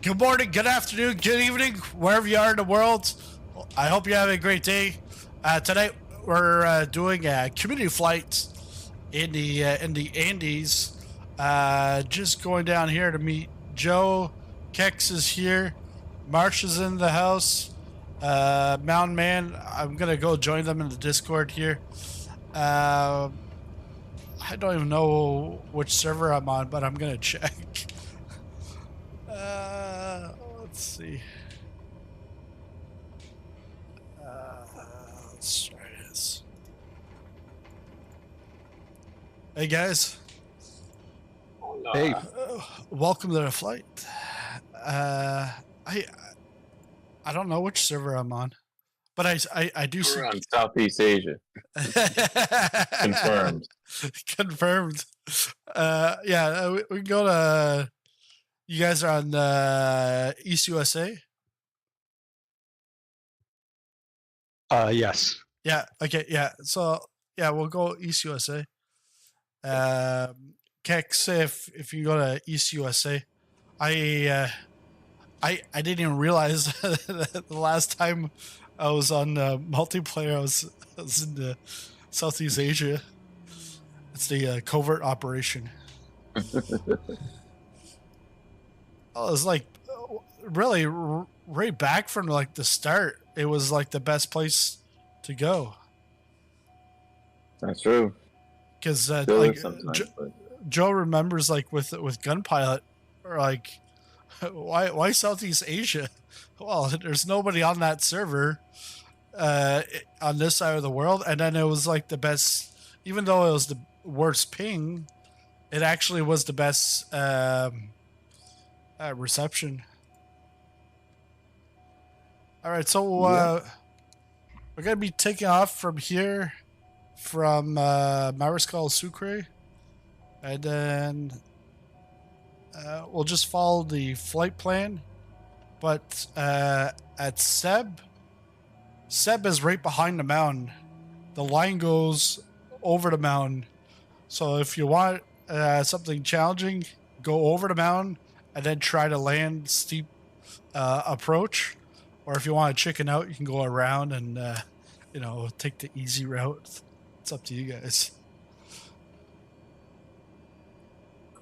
Good morning, good afternoon, good evening, wherever you are in the world. I hope you have a great day. Tonight we're doing a community flight in the Andes. Just going down here to meet Joe. Kex is here. Marsh is in the house. Mountain Man. I'm gonna go join them in the Discord here. I don't even know which server I'm on, but I'm gonna check. Let's see. Let's try this. Hey guys. Hey. Welcome to the flight. I don't know which server I'm on, but I do see. We're on Southeast Asia. Confirmed. Confirmed. Yeah, we can go to. You guys are on East USA. Yes. Yeah. Okay. Yeah. So yeah, we'll go East USA. Kex, if you go to East USA, I didn't even realize that the last time I was on multiplayer, I was in Southeast Asia. It's the covert operation. Oh, it was like really right back from like the start. It was like the best place to go. That's true. Because like Joe remembers like with Gunpilot, or like why Southeast Asia? Well, there's nobody on that server on this side of the world, and then it was like the best. Even though it was the worst ping, it actually was the best reception. All right, so we're gonna be taking off from here, from Mariscal Sucre, and then we'll just follow the flight plan. But at Seb is right behind the mountain. The line goes over the mountain. So if you want something challenging, go over the mountain and then try to land steep approach. Or if you want to chicken out, you can go around and take the easy route. It's up to you guys.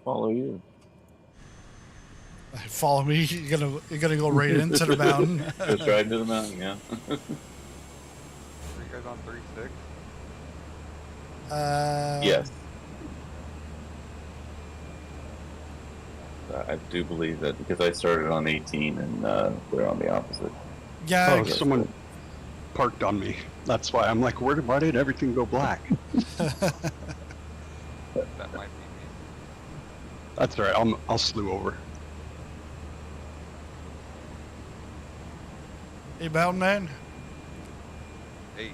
Follow you. Follow me. You're gonna go right into the mountain. Just right into the mountain, yeah. Are you guys on 36? Yes. I do believe that because I started on 18 and we're on the opposite. Yeah. Oh, someone parked on me. That's why I'm like, why did everything go black? That might be me. That's all right. I'll slew over. Hey, Mountain Man. Hey.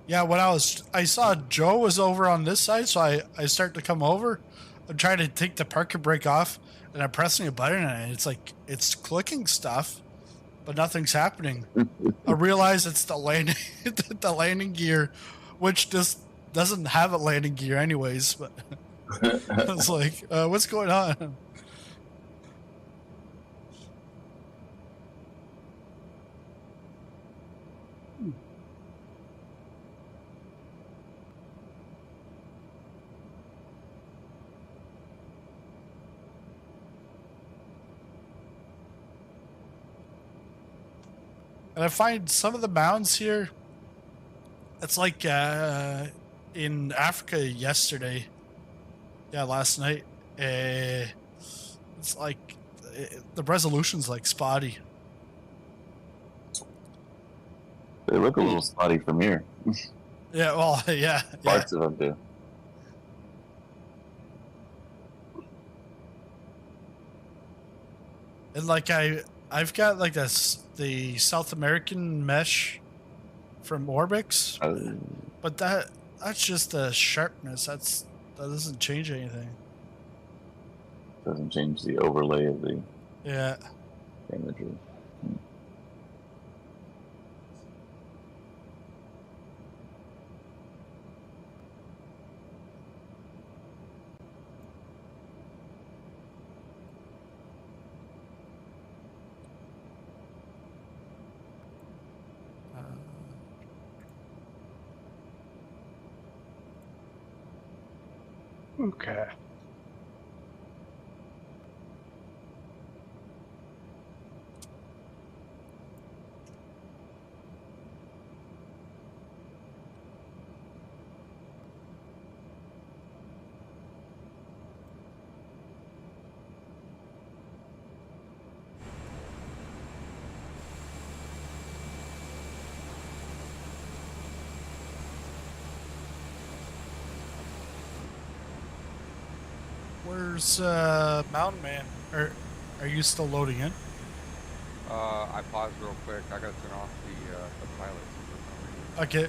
Yeah, when I saw Joe was over on this side, so I start to come over. I'm trying to take the parking brake off, and I'm pressing a button, and it's like it's clicking stuff, but nothing's happening. I realize it's the landing gear, which just doesn't have a landing gear anyways. But I was like, what's going on? And I find some of the mounds here, it's like in Africa yesterday. Yeah, last night. It's like the resolution's like spotty. They look a little spotty from here. Yeah, well, yeah. Parts of them do. And like I've got like the South American mesh from Orbix, but that That's just the sharpness. That doesn't change anything. Doesn't change the overlay of the Yeah. imagery. Okay. Where's Mountain Man? Are you still loading in? I paused real quick. I gotta turn off the pilot for some reason. Okay.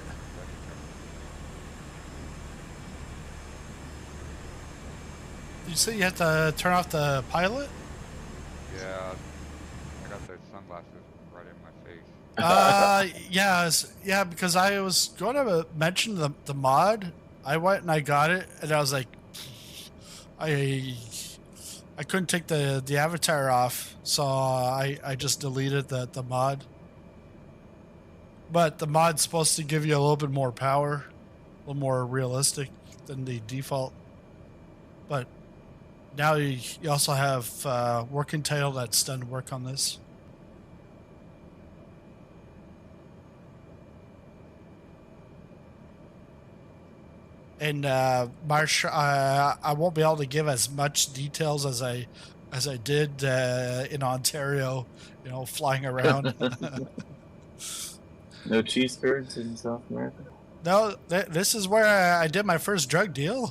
You say you have to turn off the pilot? Yeah, I got those sunglasses right in my face. Yeah, because I was going to mention the mod. I went and I got it, and I was like, I couldn't take the avatar off, so I just deleted the mod. But the mod's supposed to give you a little bit more power, a little more realistic than the default. But now you also have working title that's done work on this. And Marsh, I won't be able to give as much details as I did in Ontario, you know, flying around. No cheeseburgers in South America? No, this is where I did my first drug deal.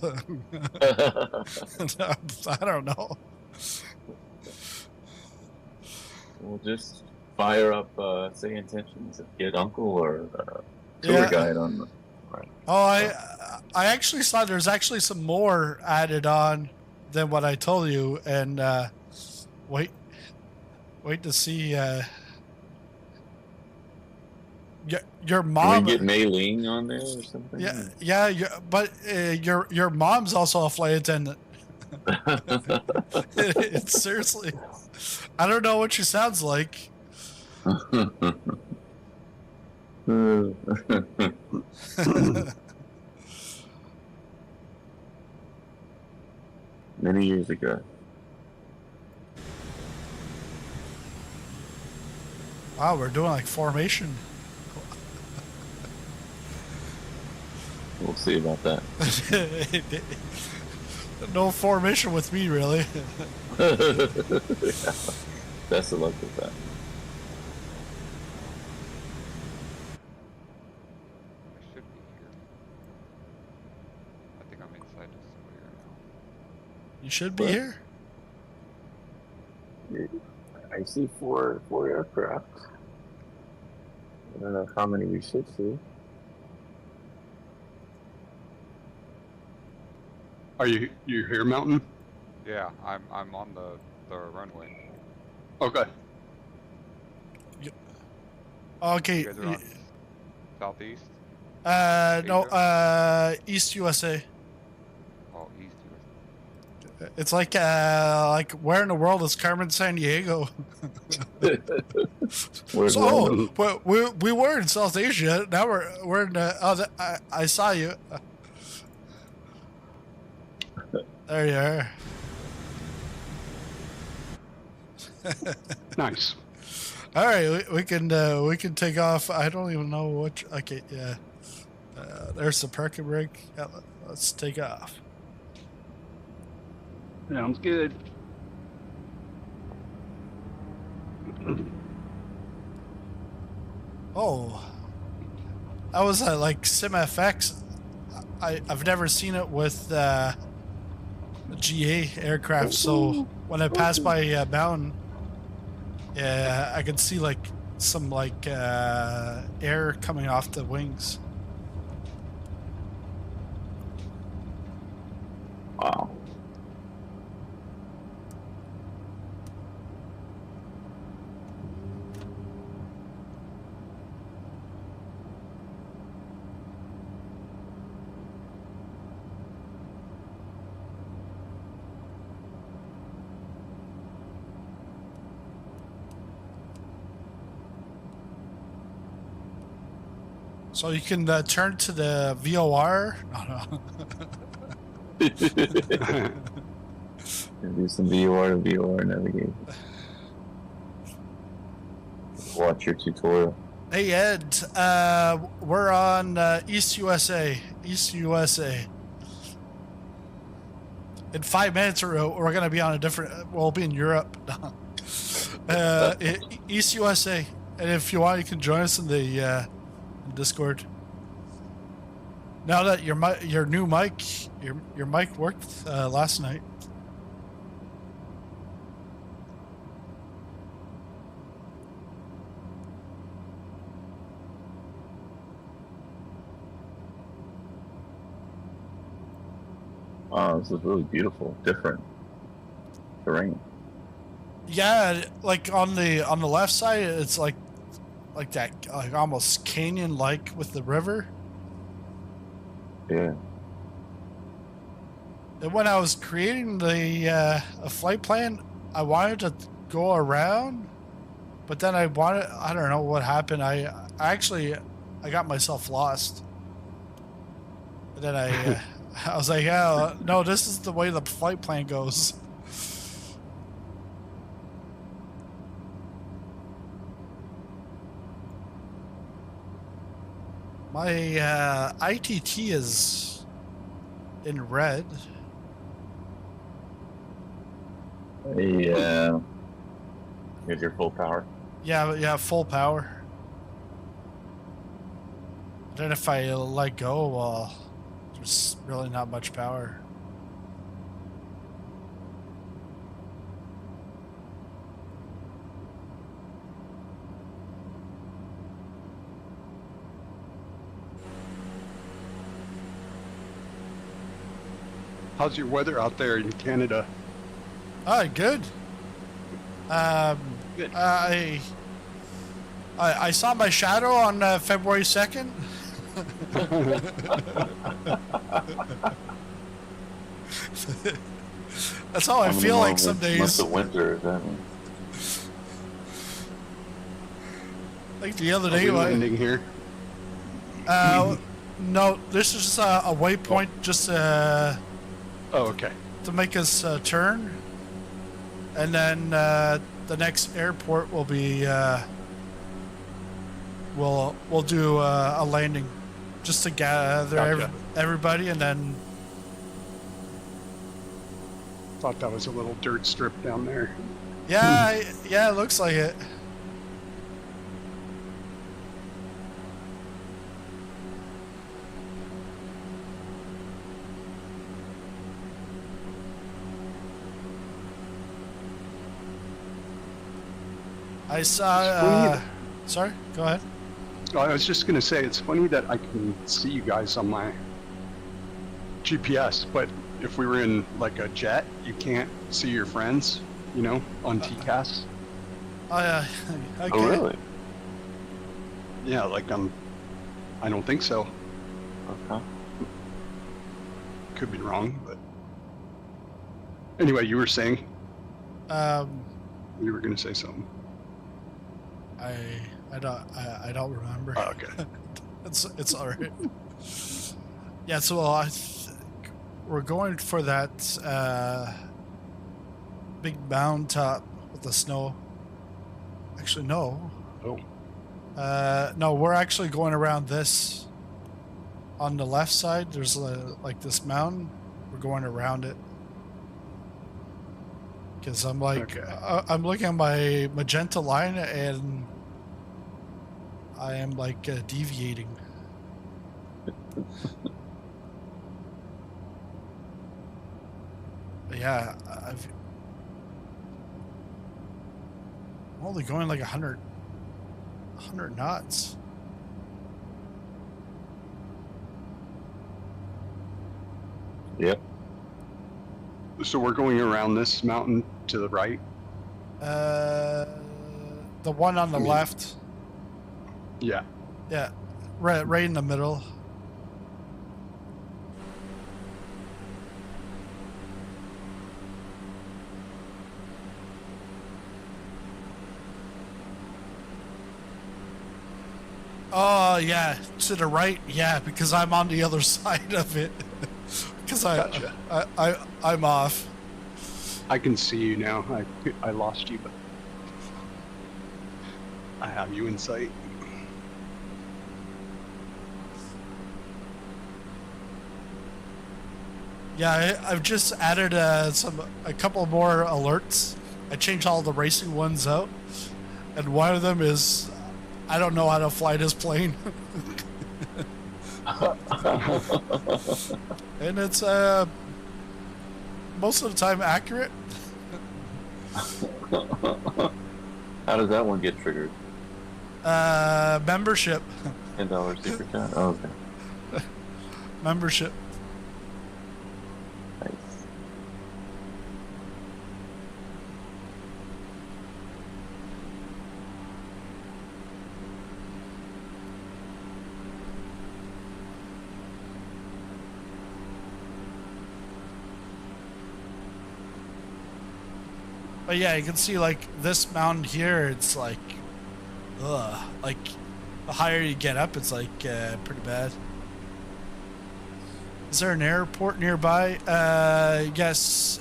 I don't know. We'll just fire up Say Intentions and get Uncle or tour guide on the... Right. Oh, I actually saw there's actually some more added on than what I told you, and wait to see. Your mom. Can we get Mei-Ling on there or something? Yeah. But your mom's also a flight attendant. It's seriously, I don't know what she sounds like. Many years ago. Wow, we're doing like formation. We'll see about that. No formation with me, really. Yeah. Best of luck with that. I should be here. I think I'm inside the simulator now. You should be here. I see four aircraft. I don't know how many we should see. Are you here, Mountain? Yeah, I'm on the runway. Okay. Okay. You guys are on southeast? No, East USA. Oh, east USA. It's like where in the world is Carmen San Diego? But we were in South Asia. Now we're in I saw you. There you are. Nice. All right, we can take off. I don't even know what. Okay, yeah. There's the parking brake. Yeah, let's take off. Sounds good. Oh, that was like SimFX. I've never seen it with GA aircraft. So when I passed by Mountain, yeah, I could see like some air coming off the wings. So you can turn to the VOR. No. Do some VOR to VOR navigation. Watch your tutorial. Hey Ed, we're on East USA. East USA. In 5 minutes, we're gonna be on a different. We'll be in Europe. East USA, and if you want, you can join us in the Discord. Now that your new mic, your mic worked last night. Wow, this is really beautiful, different terrain. Yeah, like on the left side, it's like that, like almost canyon-like with the river. Yeah. And when I was creating the a flight plan, I wanted to go around, but then I don't know what happened. I got myself lost. And then I was like, yeah, no, this is the way the flight plan goes. My ITT is in red. Yeah. Here's your full power. Yeah, full power. Then if I let go, well, there's really not much power. How's your weather out there in Canada? Good. Good. I saw my shadow on February 2nd. That's how I feel like some days. Month of winter, is that one? Like the other Are day, we like, landing here? no, this is just a waypoint, just Oh, okay. to make us turn, and then the next airport will be we'll do a landing, just to gather Gotcha. everybody, and then Thought that was a little dirt strip down there. yeah, it looks like it. I saw. Sorry, go ahead. Oh, I was just gonna say, it's funny that I can see you guys on my GPS, but if we were in like a jet, you can't see your friends, you know, on TCAS. I Oh, can't- really? Yeah, like I don't think so. Okay. Could be wrong, but anyway, you were saying you were gonna say something. I don't remember. Oh, okay. It's all right. Yeah, so I think we're going for that big mound top with the snow. Actually, no. Oh. No, we're actually going around this. On the left side, there's like this mountain. We're going around it. Because I'm like, Okay. I'm looking at my magenta line and I am like deviating. Yeah, I'm only going like 100 knots. Yep. So we're going around this mountain to the right. The one on the left. Yeah. Yeah, right in the middle. Oh yeah, to the right. Yeah, because I'm on the other side of it. Because Gotcha. I'm off. I can see you now. I lost you, but I have you in sight. Yeah, I've just added a couple more alerts. I changed all the racing ones out, and one of them is I don't know how to fly this plane, and it's most of the time accurate. How does that one get triggered? Membership. $10 super chat. Oh, okay. Membership. Nice. But yeah, you can see like this mountain here. It's like, like the higher you get up, it's like pretty bad. Is there an airport nearby? Yes.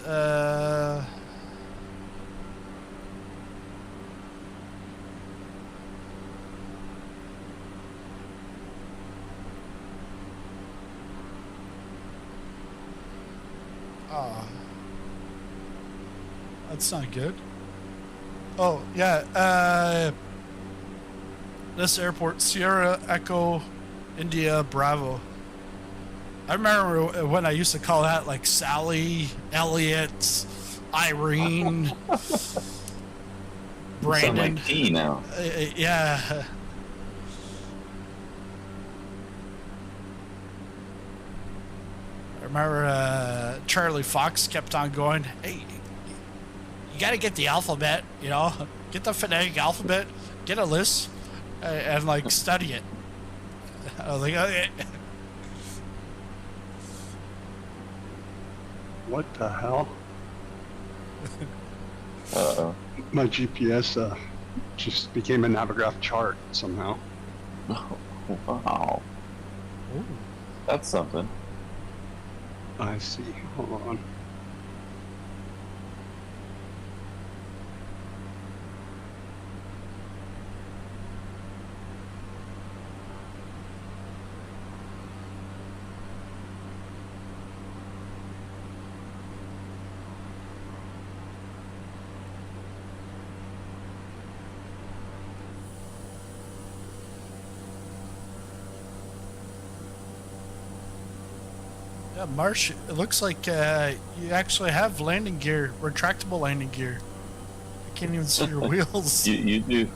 Oh, that's not good. Oh yeah. This airport, Sierra Echo, India Bravo. I remember when I used to call that like Sally, Elliot, Irene, Brandon. Sound like T now. Yeah. I remember Charlie Fox kept on going, hey, you got to get the alphabet, you know, get the phonetic alphabet, get a list, and like study it. I was like, okay. What the hell? Uh-oh. My GPS just became a Navigraph chart somehow. Oh, wow. Ooh. That's something. I see. Hold on. Yeah, Marsh, it looks like you actually have landing gear, retractable landing gear. I can't even see your wheels. You do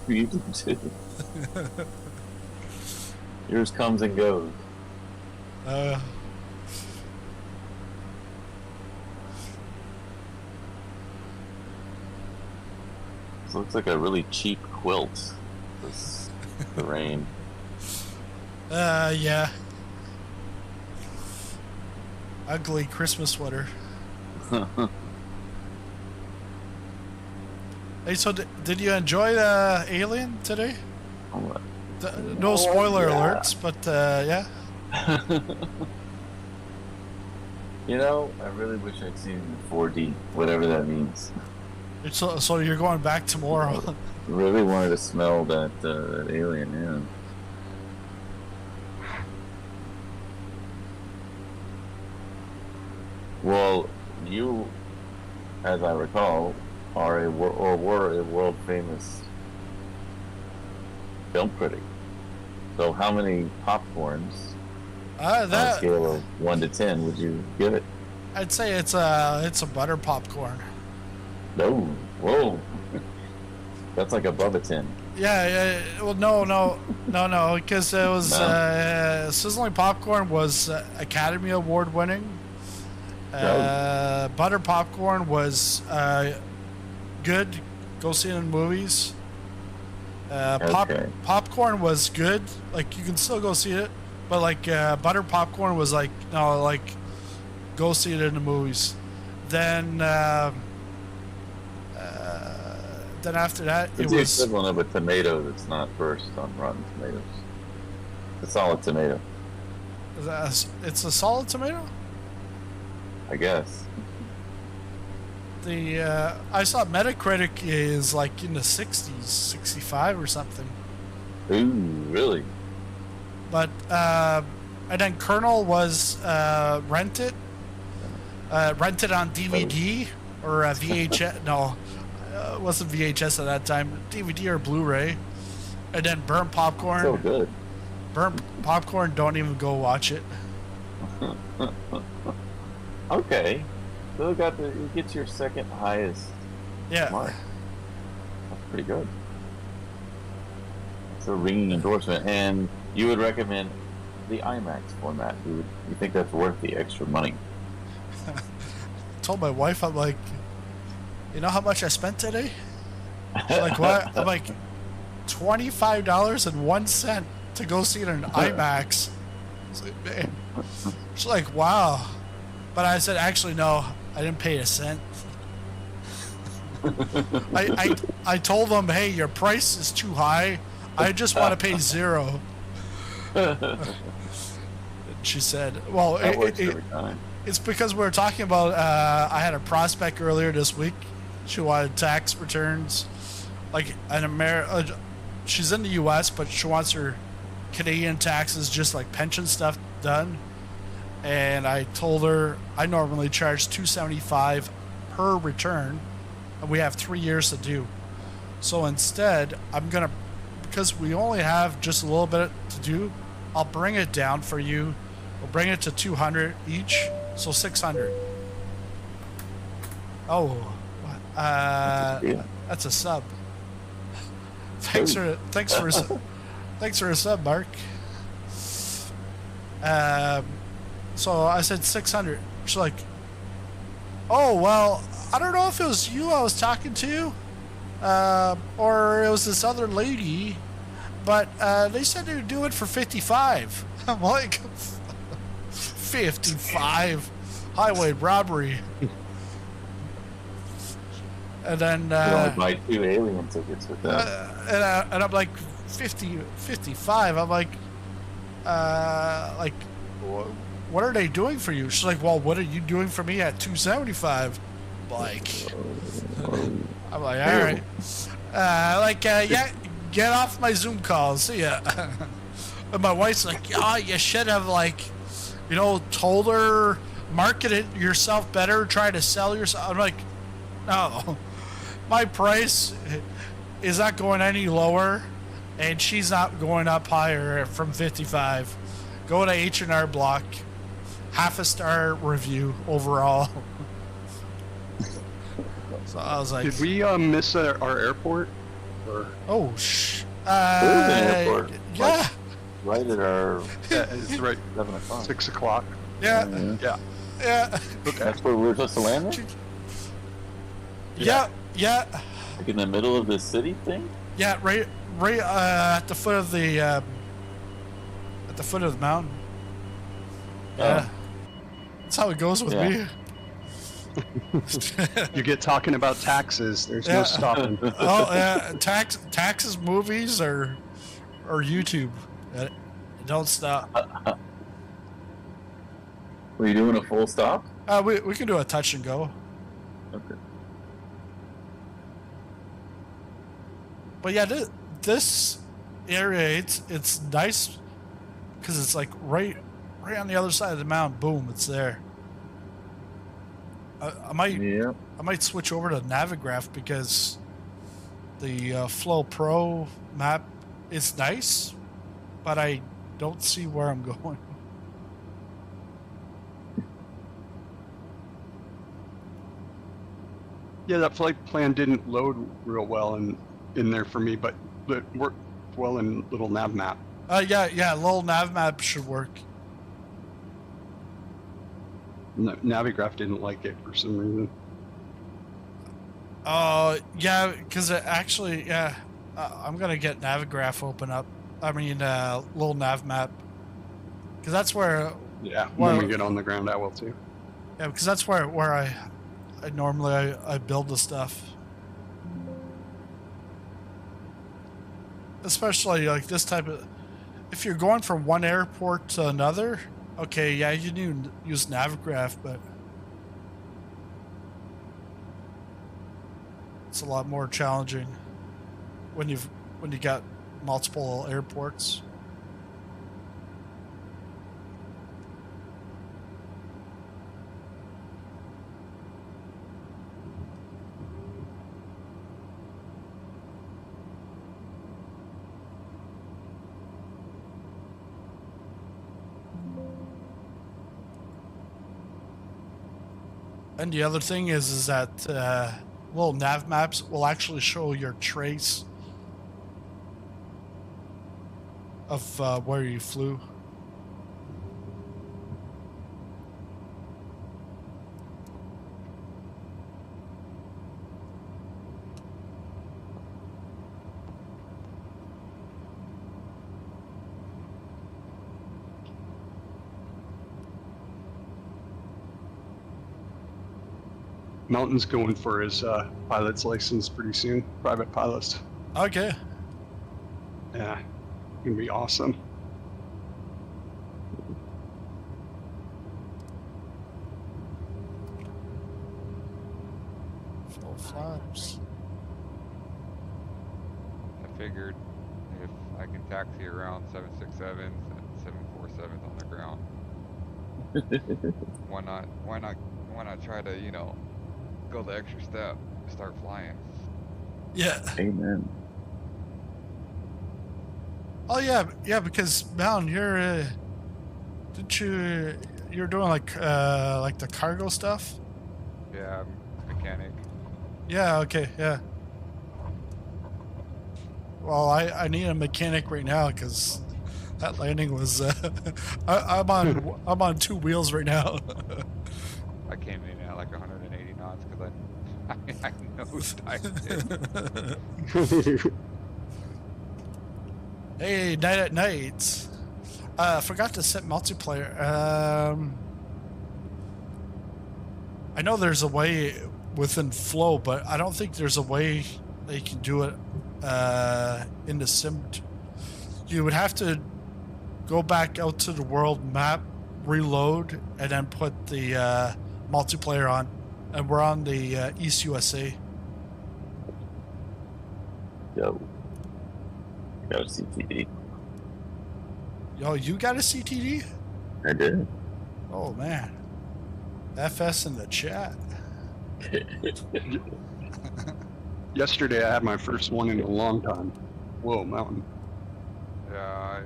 too. Yours comes and goes. This looks like a really cheap quilt. This terrain. Yeah. Ugly Christmas sweater. Hey, so did you enjoy Alien today? No spoiler alerts, but yeah. You know, I really wish I'd seen it in 4D, whatever that means. So you're going back tomorrow? Really wanted to smell that alien, yeah. Well, you, as I recall, are were a world famous film critic. So how many popcorns on a scale of 1 to 10 would you give it? I'd say it's a butter popcorn. No, whoa, that's like above a 10. Yeah. Well, no, because it was sizzling popcorn was Academy Award winning. Butter popcorn was good. Go see it in movies. Popcorn was good. Like you can still go see it, but like butter popcorn was like no, like go see it in the movies. Then after that, it's the equivalent of a tomato that's not first on Rotten Tomatoes. a solid tomato, It's a solid tomato? I guess. I saw Metacritic is like in the 60s, 65 or something. Ooh, really? But and then Kernel was rented on DVD or VHS. No, it wasn't VHS at that time. DVD or Blu-ray, and then Burnt Popcorn. So good. Burnt Popcorn. Don't even go watch it. Okay. So it gets your second highest mark. That's pretty good. It's a ringing endorsement, and you would recommend the IMAX format. You think that's worth the extra money? I told my wife, I'm like, you know how much I spent today? She's like, what? I'm like, $25.01 to go see it in IMAX. I was like, man. She's like, wow. But I said, actually, no, I didn't pay a cent. I told them, hey, your price is too high. I just want to pay $0. She said, well, that works every time. It's because we were talking about, I had a prospect earlier this week. She wanted tax returns. Like, she's in the U.S., but she wants her Canadian taxes, just like pension stuff, done. And I told her I normally charge $275 per return, and we have 3 years to do. So instead, because we only have just a little bit to do, I'll bring it down for you. We'll bring it to $200 each, so $600. Oh, that's a sub. Thanks for a sub, Mark. So I said 600. She's like, oh, well, I don't know if it was you I was talking to, or it was this other lady, but they said they would do it for 55. I'm like, 55 highway robbery. And then you only buy 2 alien tickets with that. And I'm like, 55. I'm like, what are they doing for you? She's like, well, what are you doing for me at 275? Like, I'm like, all right. Yeah, get off my Zoom call. See ya. And my wife's like, oh, you should have, told her, market it yourself better, try to sell yourself. I'm like, no, my price is not going any lower, and she's not going up higher from 55. Go to H&R Block. Half a star review overall. So I was like, did we miss our airport? Or? Oh, airport. Yeah. Right at our. Yeah, it's right. 7 o'clock. 6 o'clock. Yeah. Yeah. Okay. That's where we were supposed to land there? Yeah. Like in the middle of the city thing? Yeah, right at the foot of the mountain. Yeah. That's how it goes with me. You get talking about taxes. There's no stopping. Oh yeah, taxes, movies, or YouTube. Don't stop. Were you doing a full stop? We can do a touch and go. Okay. But yeah, this area, it's nice because it's like right on the other side of the mountain. Boom, it's there. I might switch over to Navigraph because the Flow Pro map is nice, but I don't see where I'm going. Yeah, that flight plan didn't load real well in there for me, but it worked well in little nav map. Yeah, little nav map should work. Navigraph didn't like it for some reason. Yeah, because actually, I'm gonna get Navigraph open up. I mean, little nav map, because that's where. Yeah, when we get on the ground, I will too. Yeah, because that's where I normally I build the stuff. Especially like this type of. if you're going from one airport to another, okay, yeah, you need to use Navigraph, but it's a lot more challenging when you got multiple airports. And the other thing is that little nav maps will actually show your trace of where you flew. Mountain's going for his pilot's license pretty soon. Private pilot. Okay. Yeah, gonna be awesome. Full flaps. I figured if I can taxi around 767s and 747s on the ground, why not try to, go the extra step, start flying. Yeah. Amen. Oh yeah, because Mountain, you're you're doing like the cargo stuff? Yeah, mechanic. Yeah, okay, yeah. Well, I need a mechanic right now because that landing was I'm on two wheels right now. I came in at like 180 knots because I nosedived it. Hey, night at night. I forgot to set multiplayer. I know there's a way within Flow, but I don't think there's a way that you can do it in the sim. You would have to go back out to the world map, reload, and then put the multiplayer on. And we're on the East USA. Yo. Got a CTD. Yo, you got a CTD? I did. Oh man. FS in the chat. Yesterday I had my first one in a long time. Whoa, Mountain. Yeah,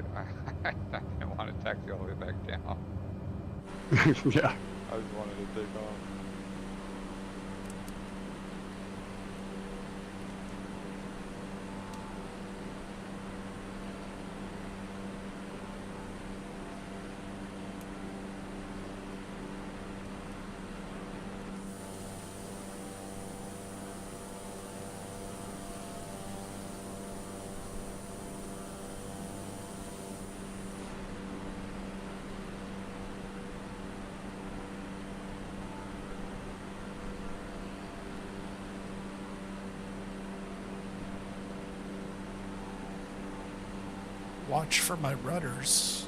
I didn't want to taxi all the way back down. Yeah. I just wanted to take off. Watch for my rudders.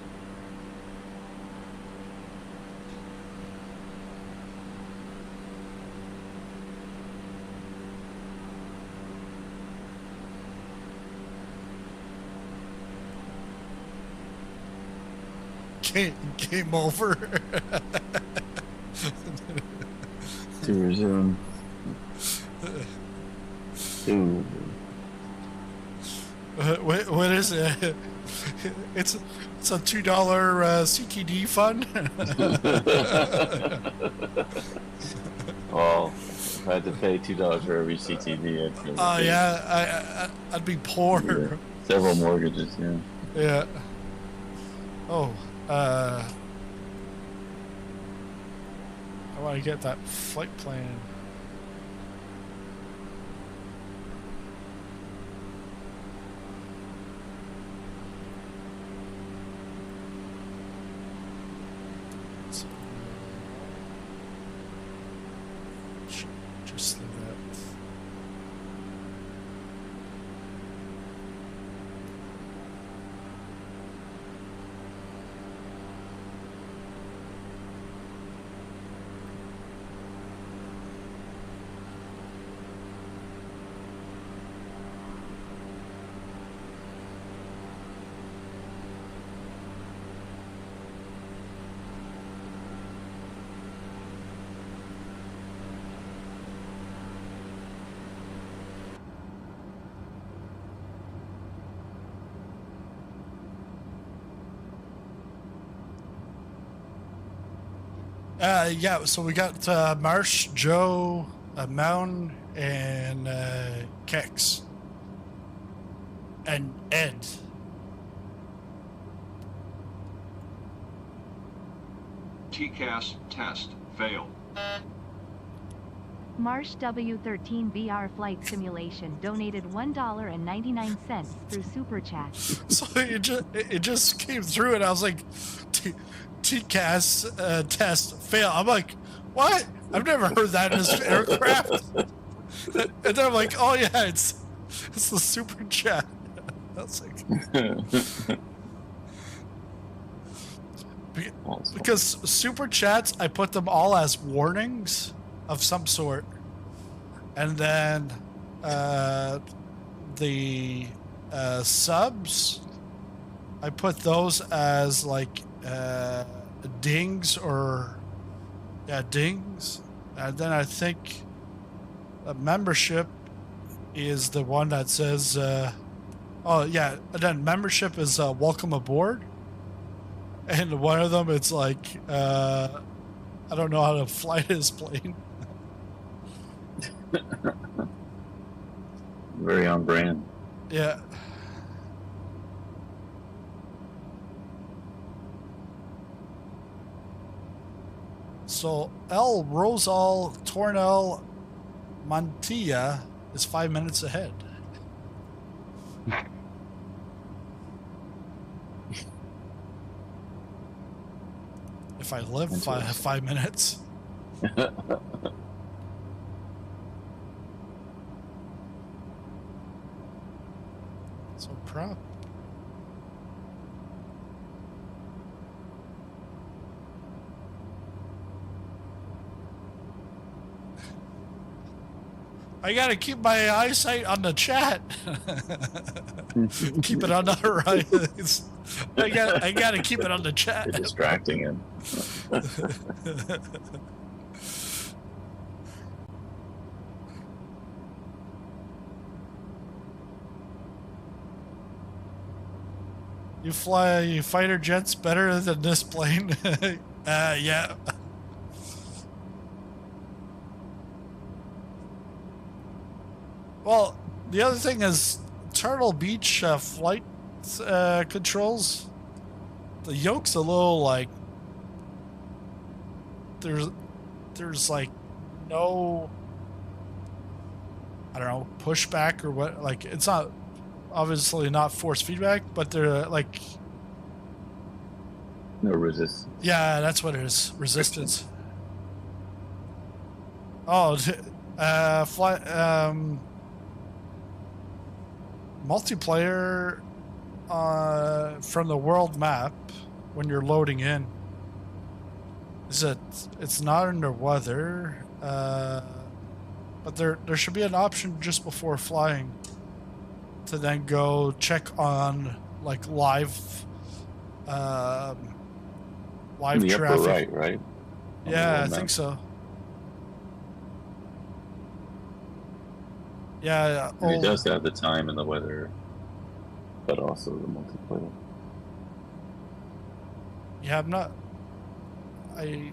Game over. To resume. Ooh. What is it? It's a $2 CTD fund. Oh, if I had to pay $2 for every CTV, I'd yeah, I'd be poor. Yeah. Several mortgages, yeah. Yeah. Oh, I want to get that flight plan. Just leave that. Yeah, so we got Marsh, Joe, Mountain, and Kex. And Ed. TCAS test failed. Marsh W13 VR Flight Simulation donated $1.99 through Super Chat. So it just came through, and I was like, TCAS test fail. I'm like, what? I've never heard that in this aircraft. And then I'm like, oh yeah, it's the Super Chat. I was like, because Super Chats, I put them all as warnings of some sort, and then the subs, I put those as like dings or dings, and then I think a membership is the one that says oh yeah, and then membership is welcome aboard, and one of them it's like I don't know how to fly this plane. Very on brand. Yeah. So El Rosal Tornel Mantilla is 5 minutes ahead. If I live 5 minutes. So prop. I gotta keep my eyesight on the chat. Keep it on the horizon. I gotta keep it on the chat. You're distracting him. You fly fighter jets better than this plane? Yeah. Well, the other thing is Turtle Beach flight controls. The Yoke's a little like there's like no, I don't know, pushback or what. Like it's not obviously not force feedback, but they're like No resistance. yeah, that's what it is. Resistance. Oh, multiplayer from the world map when you're loading in. It's not under weather, but there should be an option just before flying to then go check on like live In the traffic. upper right? On Yeah, the I map. think so. Yeah, And it does have the time and the weather, but also the multiplayer. yeah, I'm not. I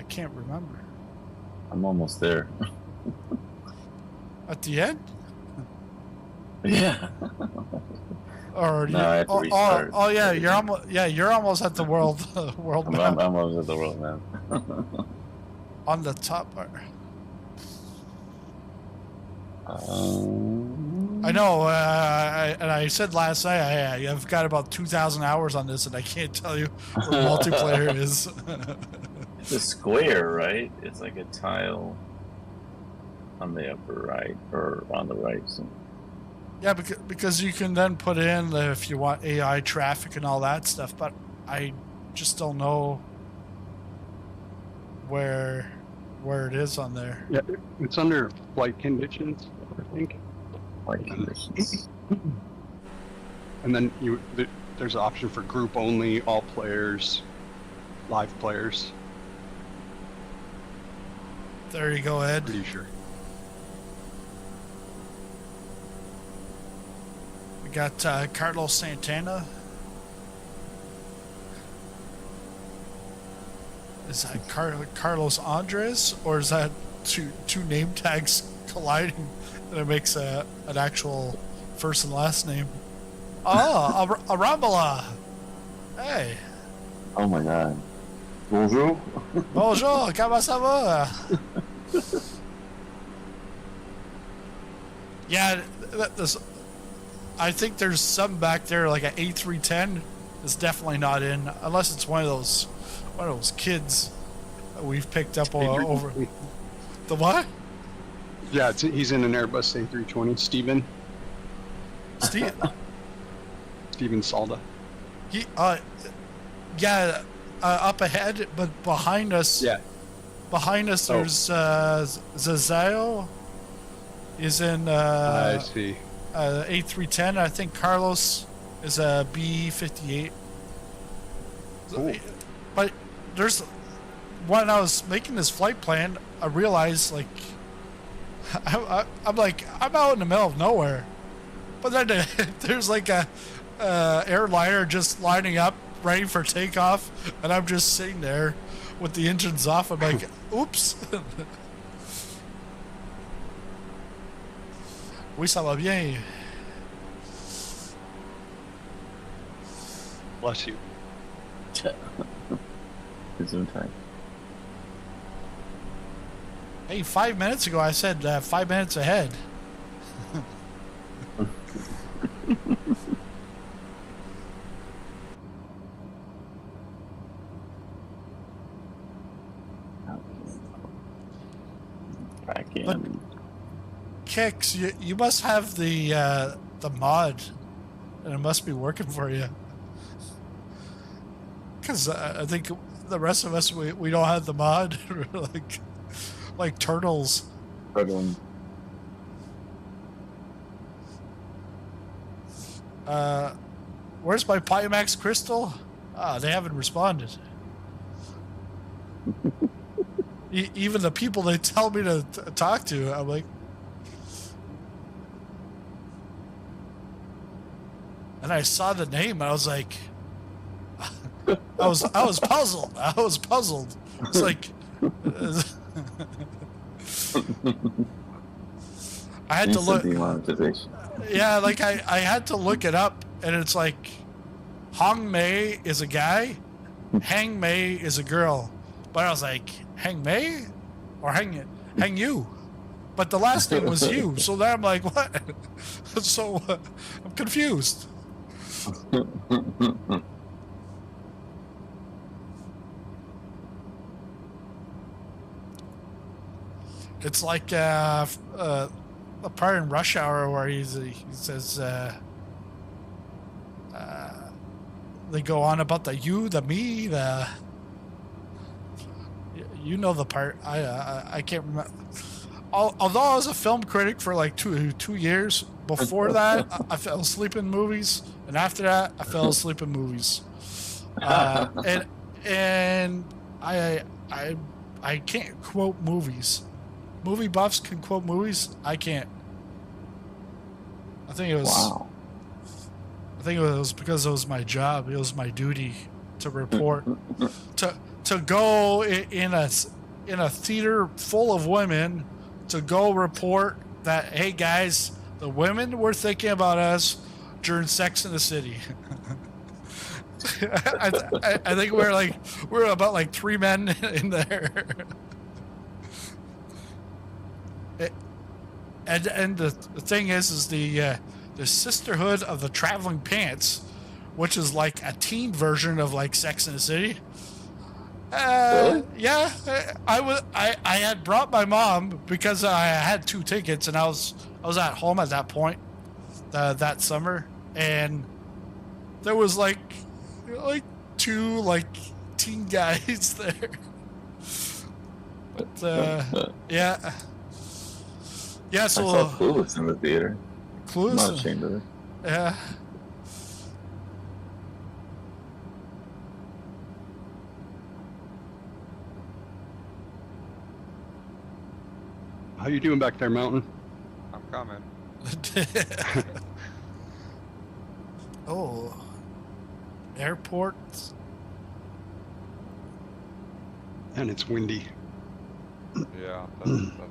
can't remember. I'm almost there. At the end? Yeah. Or No, I have to restart. oh yeah, you're almost at the world I'm map almost at the world map. on the top part. I know, and I said last night I've got about 2,000 hours on this, and I can't tell you where multiplayer is. It's a square, right? It's like a tile on the upper right, or on the right. So. Yeah, because you can then put in if you want AI traffic and all that stuff, but I just don't know where it is on there. Yeah, it's under flight conditions, I think. Flight conditions. And then there's an option for group only, all players, live players. There you go, Ed. Pretty sure. We got Carlos Santana. Is that Carlos Andres, or is that two name tags colliding and it makes an actual first and last name? Oh, Arambala. Hey. Oh my god. Bonjour. Bonjour, comment ça va? Yeah, I think there's some back there, like an A310 is definitely not in, unless it's one of those kids we've picked up over. The what? Yeah, he's in an Airbus A320. Steven Salda. He, up ahead, but behind us. Yeah. Behind us, there's Zazao. Is in. I see. A310. I think Carlos is a B58. Cool. But there's, when I was making this flight plan, I realized, like, I'm like, I'm out in the middle of nowhere, but then there's like a airliner just lining up ready for takeoff, and I'm just sitting there with the engines off. I'm like, oops. Oui, ça va bien. Bless you. Gesundheit. Hey, 5 minutes ago I said 5 minutes ahead. Back in. But Kix, you must have the mod, and it must be working for you. Because I think the rest of us we don't have the mod. like turtles. Struggling. Where's my Pimax crystal? They haven't responded. Even the people they tell me to talk to, I'm like. And I saw the name, and I was like, I was puzzled. I was puzzled. It's like, I had to look. Yeah, like I had to look it up, and it's like, Hong Mei is a guy, Hang Mei is a girl. But I was like, Hang Mei or Hang you? But the last name was you, so then I'm like, what? So I'm confused. It's like a part in Rush Hour where he says they go on about the you, the me, the you know the part. I can't remember. Although I was a film critic for like two years before that, I fell asleep in movies, and after that, I fell asleep in movies. And I can't quote movies. Movie buffs can quote movies. I can't. I think it was. Wow. I think it was because it was my job. It was my duty to report, to go in a theater full of women, to go report that, hey guys, the women were thinking about us during Sex in the City. I think we're about like 3 men in there. And the thing is the Sisterhood of the Traveling Pants, which is like a teen version of like Sex in the City. Really? Yeah, I had brought my mom because I had 2 tickets, and I was at home at that point that summer, and there was like 2 like teen guys there. But yeah. Yeah, so I saw Clueless in the theater. Clueless? I'm not ashamed of it. Yeah. How you doing back there, Mountain? I'm coming. Oh. Airports. And it's windy. Yeah, that's what I'm talking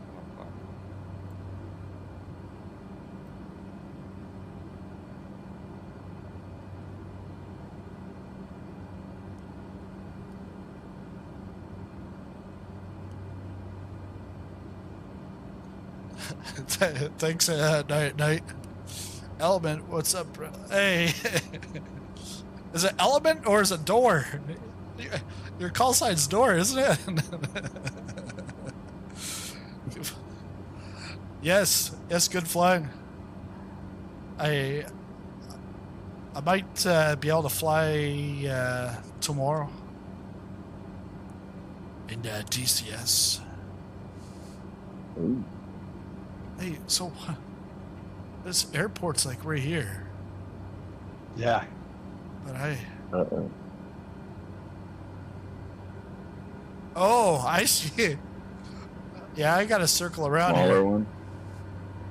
Thanks, night. Element, what's up, bro? Hey. Is it Element or is it Door? Your call sign's Door, isn't it? Yes, good flying. I might be able to fly tomorrow in DCS. Ooh. Hey, so this airport's like right here, Yeah. but I. Uh-oh. Oh, I see it. Yeah, I got to circle around Smaller here. one?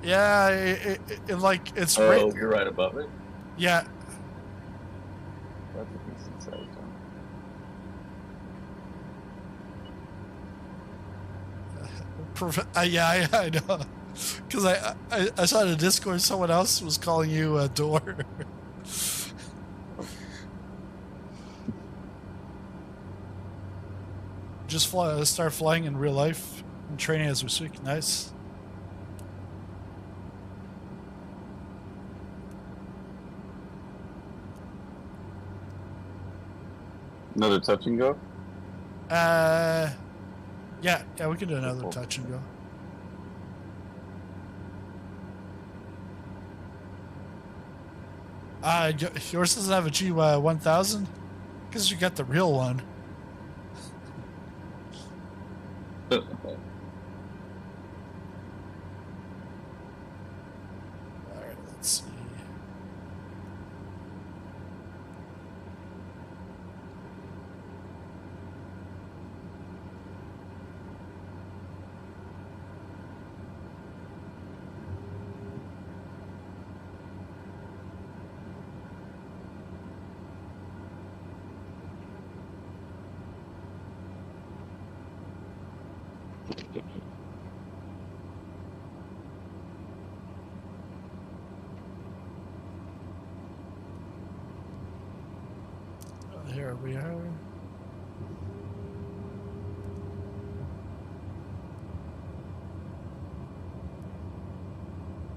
Yeah, it like it's Oh, right. you're right above it? Yeah, That's a decent size one. yeah, I know. Because I saw in the Discord someone else was calling you a Door. Just start flying in real life and training as we speak. Nice. Another touch and go? Yeah, we can do another touch and go. Yours doesn't have a G1000? Because you got the real one. Alright, let's see. Here we are.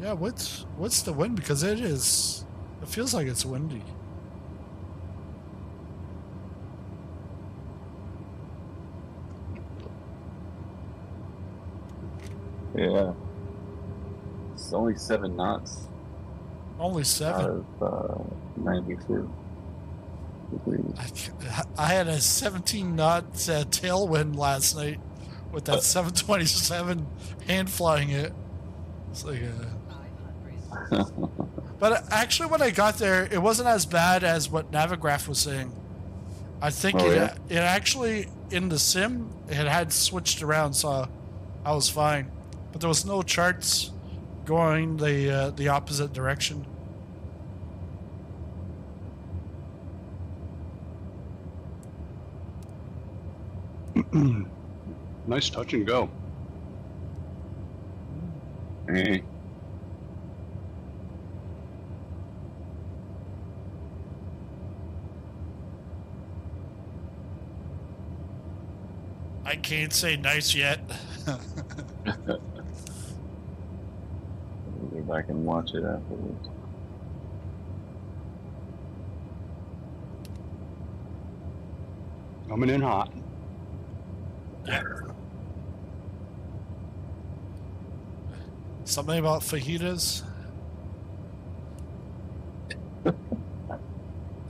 Yeah, what's the wind? Because it feels like it's windy. Yeah. It's only 7 knots Only 7. out of 92 degrees. I had a 17 knot tailwind last night with that 727 hand flying it. It's like But actually when I got there, it wasn't as bad as what Navigraph was saying. I think it actually, in the sim, it had switched around, so I was fine. But there was no charts going the opposite direction. Nice touch and go. Hey. I can't say nice yet. We'll go back and watch it afterwards. Coming in hot. Yeah. Something about fajitas.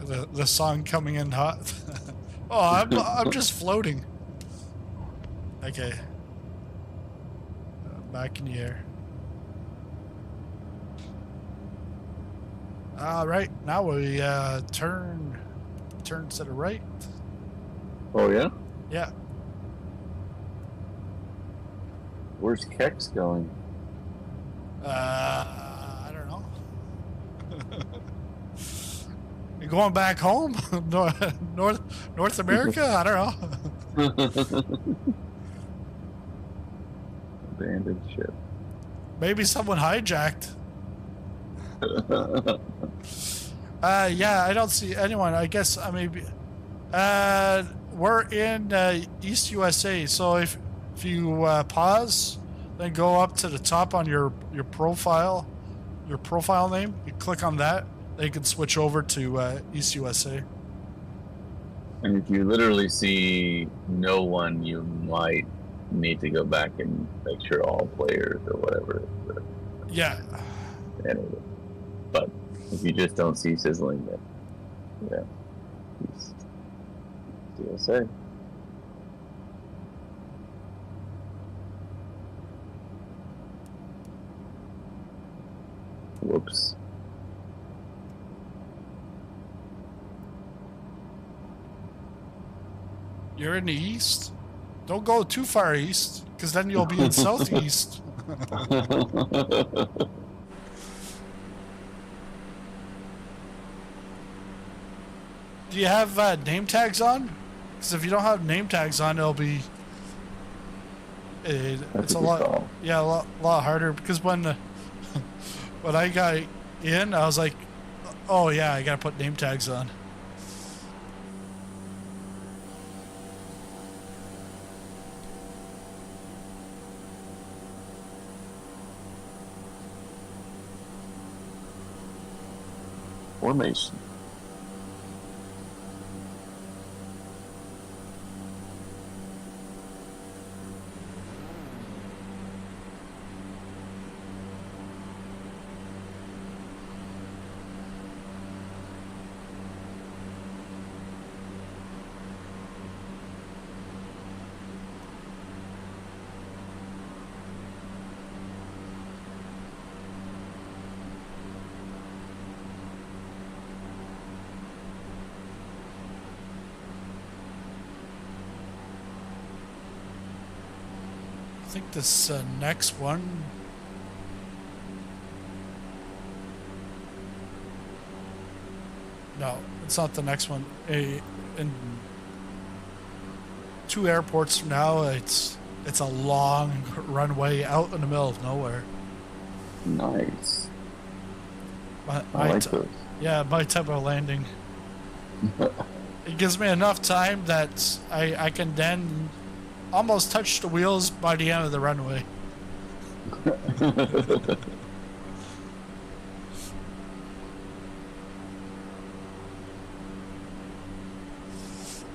the song coming in hot. Oh, I'm just floating. Okay. Back in the air. All right, now we turn to the right. Oh, yeah? Yeah. Where's Kex going? I don't know. You going back home? North America? I don't know. Abandoned ship. Maybe someone hijacked. Yeah, I don't see anyone. I guess maybe. We're in East USA, so if you pause, then go up to the top on your profile name. You click on that, then you can switch over to East USA. And if you literally see no one, you might need to go back and make sure all players or whatever. Yeah. Anyway, but if you just don't see sizzling, then yeah, East USA. Whoops. You're in the east. Don't go too far east, because then you'll be in southeast. Do you have name tags on? Because if you don't have name tags on, it'll be it's a lot. Yeah, a lot harder. Because when when I got in, I was like, oh yeah, I gotta put name tags on. Formation. I think this next one. No, it's not the next one. In 2 airports from now, it's a long runway out in the middle of nowhere. Nice. My I like those. Yeah, my type of landing. It gives me enough time that I can then almost touch the wheels by the end of the runway.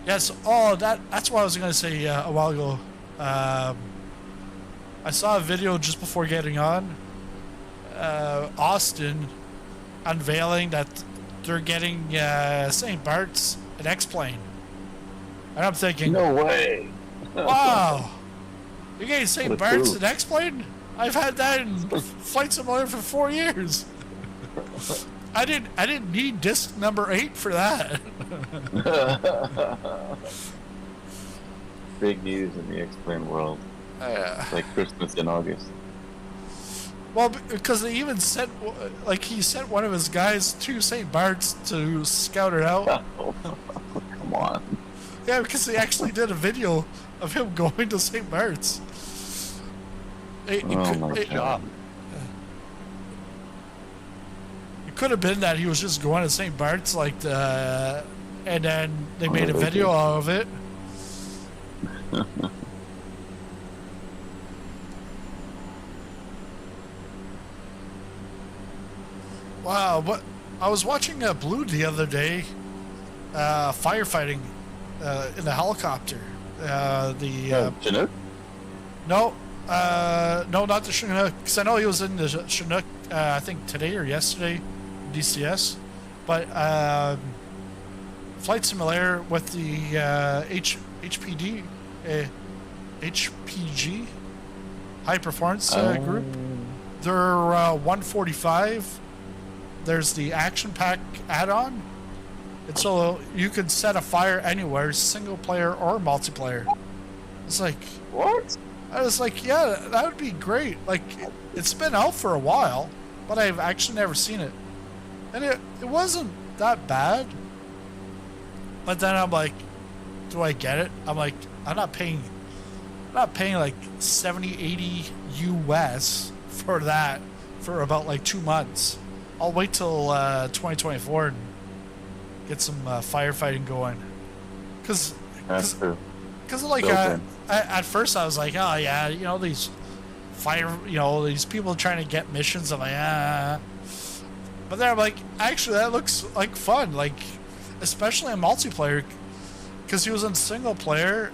Yes. Oh, that's what I was going to say a while ago. I saw a video just before getting on. Austin unveiling that they're getting St. Bart's an X-plane. And I'm thinking, No way. wow, you're getting St. What a Bart's coup. an X-plane? I've had that in Flight Simulator for 4 years. I didn't need disc number 8 for that. Big news in the X-Plane world. It's like Christmas in August. Well, because they even sent, like, he sent one of his guys to St. Bart's to scout it out. Come on. Yeah, because they actually did a video of him going to St. Bart's. It could have been that he was just going to St. Bart's, like, and then they made a video out of it. Wow, but I was watching Blue the other day, firefighting in the helicopter. Chinook? No, not the Chinook. Because I know he was in the Chinook, I think today or yesterday, DCS. But Flight Simulator with the HPG, High Performance Group. They're 145. There's the Action Pack add-on. And so you can set a fire anywhere, single player or multiplayer. It's like, What? I was like, yeah, that would be great. Like, it's been out for a while, but I've actually never seen it. And it wasn't that bad. But then I'm like, do I get it? I'm like, I'm not paying like 70, 80 US for that for about like 2 months. I'll wait till 2024 and get some firefighting going. Cause like at first I was like, oh yeah, you know, these these people trying to get missions. I'm like, ah. But then I'm like, actually that looks like fun, like especially in multiplayer, because he was in single player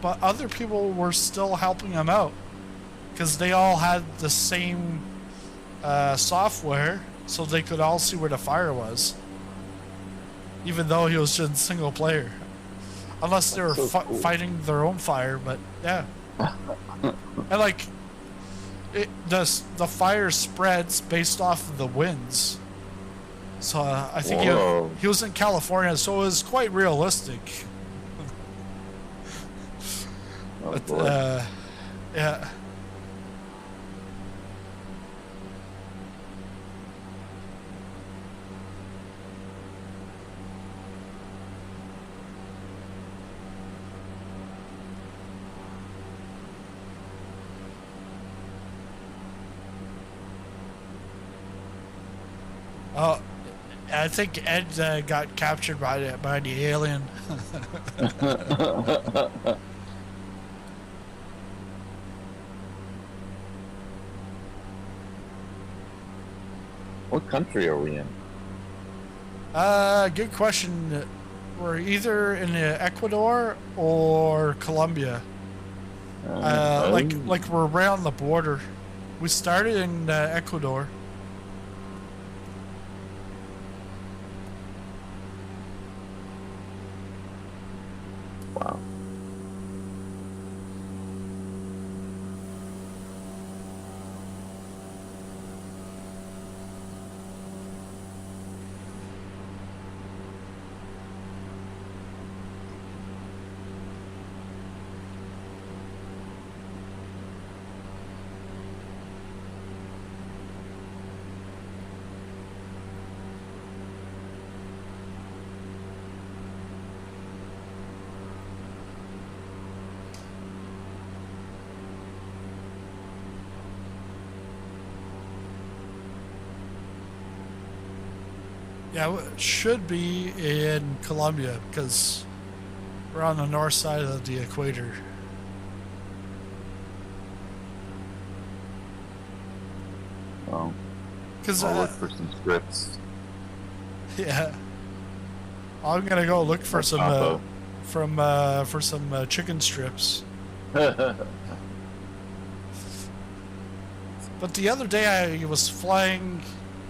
but other people were still helping him out because they all had the same software, so they could all see where the fire was, even though he was in single player, unless they were cool. Fighting their own fire. But yeah, and like the fire spreads based off of the winds. So I think he was in California, so it was quite realistic. But yeah. I think Ed got captured by the alien. What country are we in? Good question. We're either in Ecuador or Colombia. Like we're around the border. We started in Ecuador. Wow. Yeah, it should be in Colombia because we're on the north side of the equator. Well, because I'll look for some strips. Yeah, I'm gonna go look for some for some chicken strips. But the other day I was flying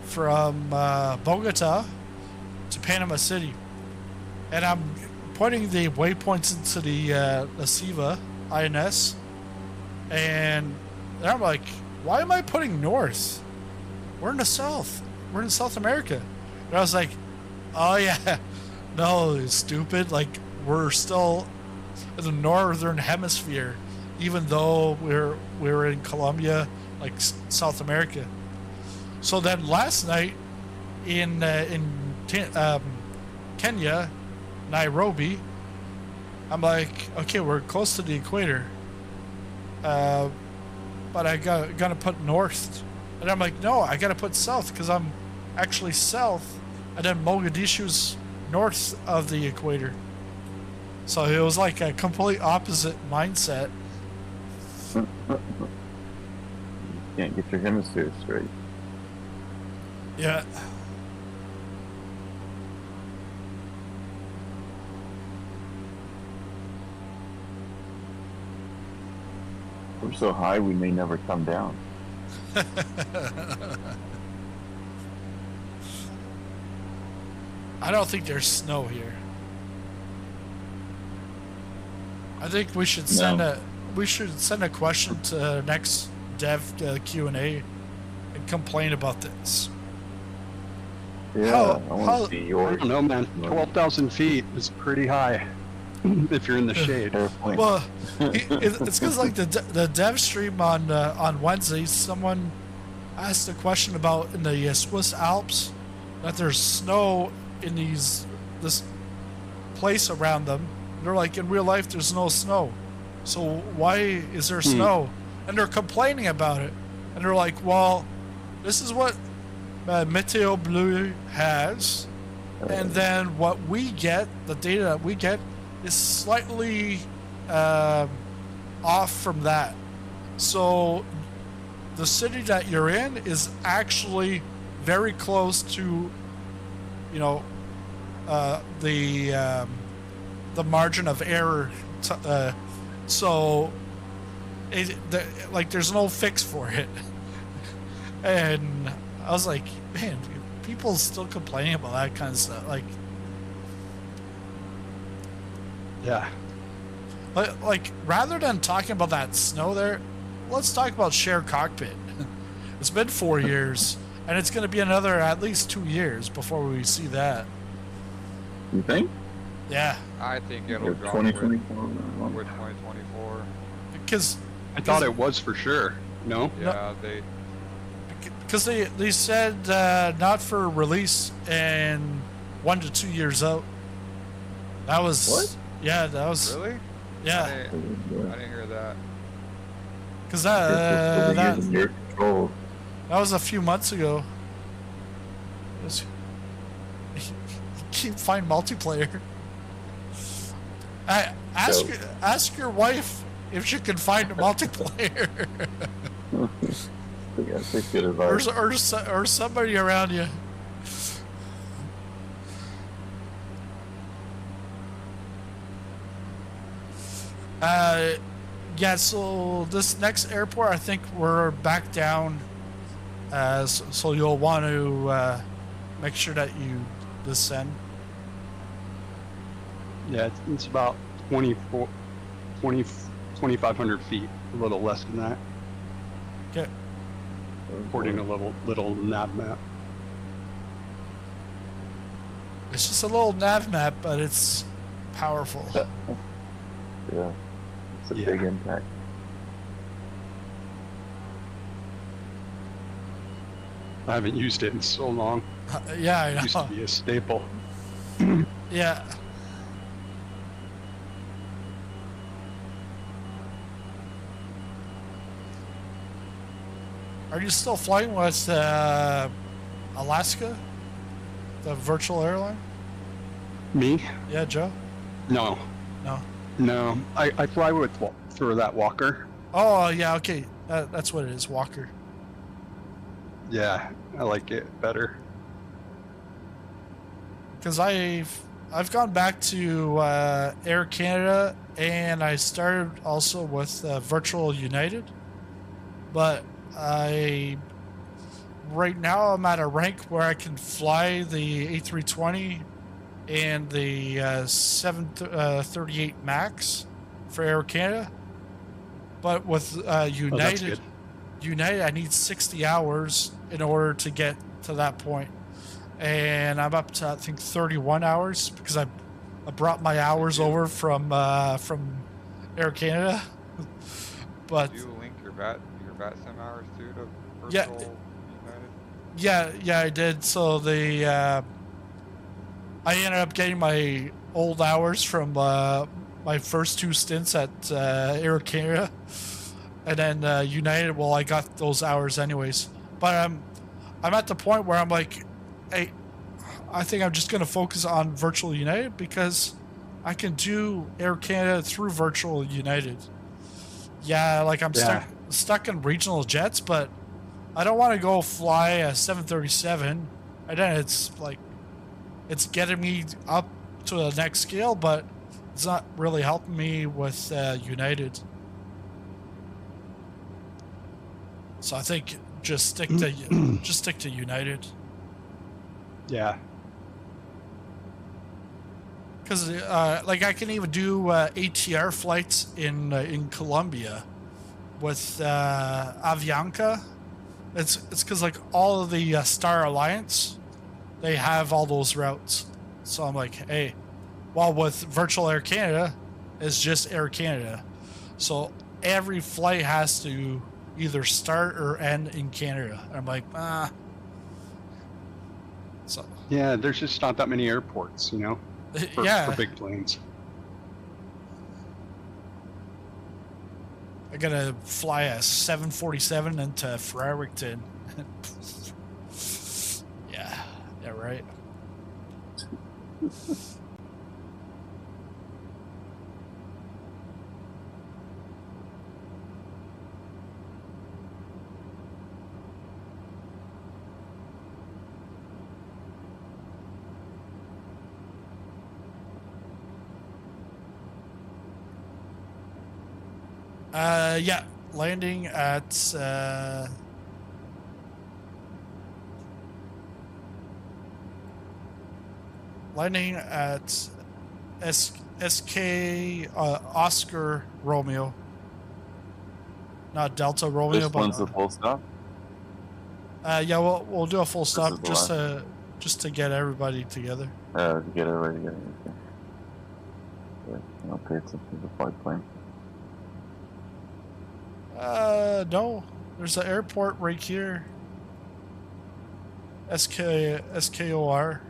from Bogota to Panama City, and I'm pointing the waypoints into the SIVA INS, and I'm like, why am I putting north? We're in the south. We're in South America. And I was like, oh yeah, no, stupid. Like, we're still in the northern hemisphere, even though we're in Colombia, like South America. So then last night in Kenya, Nairobi, I'm like, okay, we're close to the equator, but I gotta put north, and I'm like, no, I gotta put south because I'm actually south, and then Mogadishu's north of the equator. So it was like a complete opposite mindset. Can't get your hemisphere straight. Yeah. We're so high we may never come down. I don't think there's snow here. I think we should send a question to the next dev Q&A and complain about this. Yeah, I want to see yours. I don't know, man. 12,000 feet is pretty high if you're in the shade. Well, it's because like the dev stream on Wednesday, someone asked a question about in the Swiss Alps that there's snow in this place around them, they're like, in real life, there's no snow. So why is there snow? And they're complaining about it. And they're like, well, this is what Meteo Bleu has. And then what we get, the data that we get, is slightly off from that. So the city that you're in is actually very close to, you know, the margin of error. So, like, there's no fix for it. And I was like, man, people still complaining about that kind of stuff. Like, Yeah. like rather than talking about that snow there, let's talk about shared cockpit. It's been 4 years, and it's going to be another at least 2 years before we see that. You think? Yeah, I think it'll drop 2024. with 2024. because I thought it was for sure. No? Yeah, they said not for release in 1 to 2 years out. That was What? Yeah, that was really? yeah. I didn't hear that. Because that Your control. was a few months ago. You can't find multiplayer. Ask your wife if she can find a multiplayer. That's good advice. or somebody around you. Yeah, so this next airport, I think we're back down. So you'll want to make sure that you descend. Yeah, it's about 2,500 feet, a little less than that, Okay. according to little nav map. It's just a little nav map, but it's powerful. Yeah, it's a Yeah. big impact. I haven't used it in so long. Yeah, I It used to know. be a staple. Yeah. Are you still flying with Alaska, the virtual airline? Me? Yeah, Joe. No. No. I fly through that walker. Oh, yeah. Okay, that's what it is. Walker. Yeah, I like it better. Because I've gone back to Air Canada, and I started also with Virtual United, but right now I'm at a rank where I can fly the A320 and the 738 Max for Air Canada, but with That's United, good. I need 60 hours in order to get to that point. And I'm up to, I think, 31 hours because I brought my hours over from Air Canada. But Do you link your VAT sim hours too to Yeah. Virtual United? yeah, I did. So I ended up getting my old hours from my first 2 stints at Air Canada, and then United. Well, I got those hours anyways. But I'm at the point where I'm like, hey, I think I'm just gonna focus on Virtual United because I can do Air Canada through Virtual United. Yeah, like I'm stuck in regional jets, but I don't want to go fly a 737, and then it's like it's getting me up to the next scale, but it's not really helping me with United. So I think just stick to United. Yeah. Because like I can even do ATR flights in Colombia with Avianca. It's because like all of the Star Alliance, they have all those routes. So I'm like, hey, while with Virtual Air Canada, it's just Air Canada. So every flight has to either start or end in Canada. And I'm like, So Yeah, there's just not that many airports, for big planes. I gotta fly a 747 into Fredericton. Yeah, right. Yeah, landing at SK Oscar Romeo, not Delta Romeo. This but one's the full stop. yeah, we'll do a full stop is the just to get everybody together. To get everybody together. Okay. Yeah, I'll pay attention to the flight plan. No, there's an airport right here. SKOR.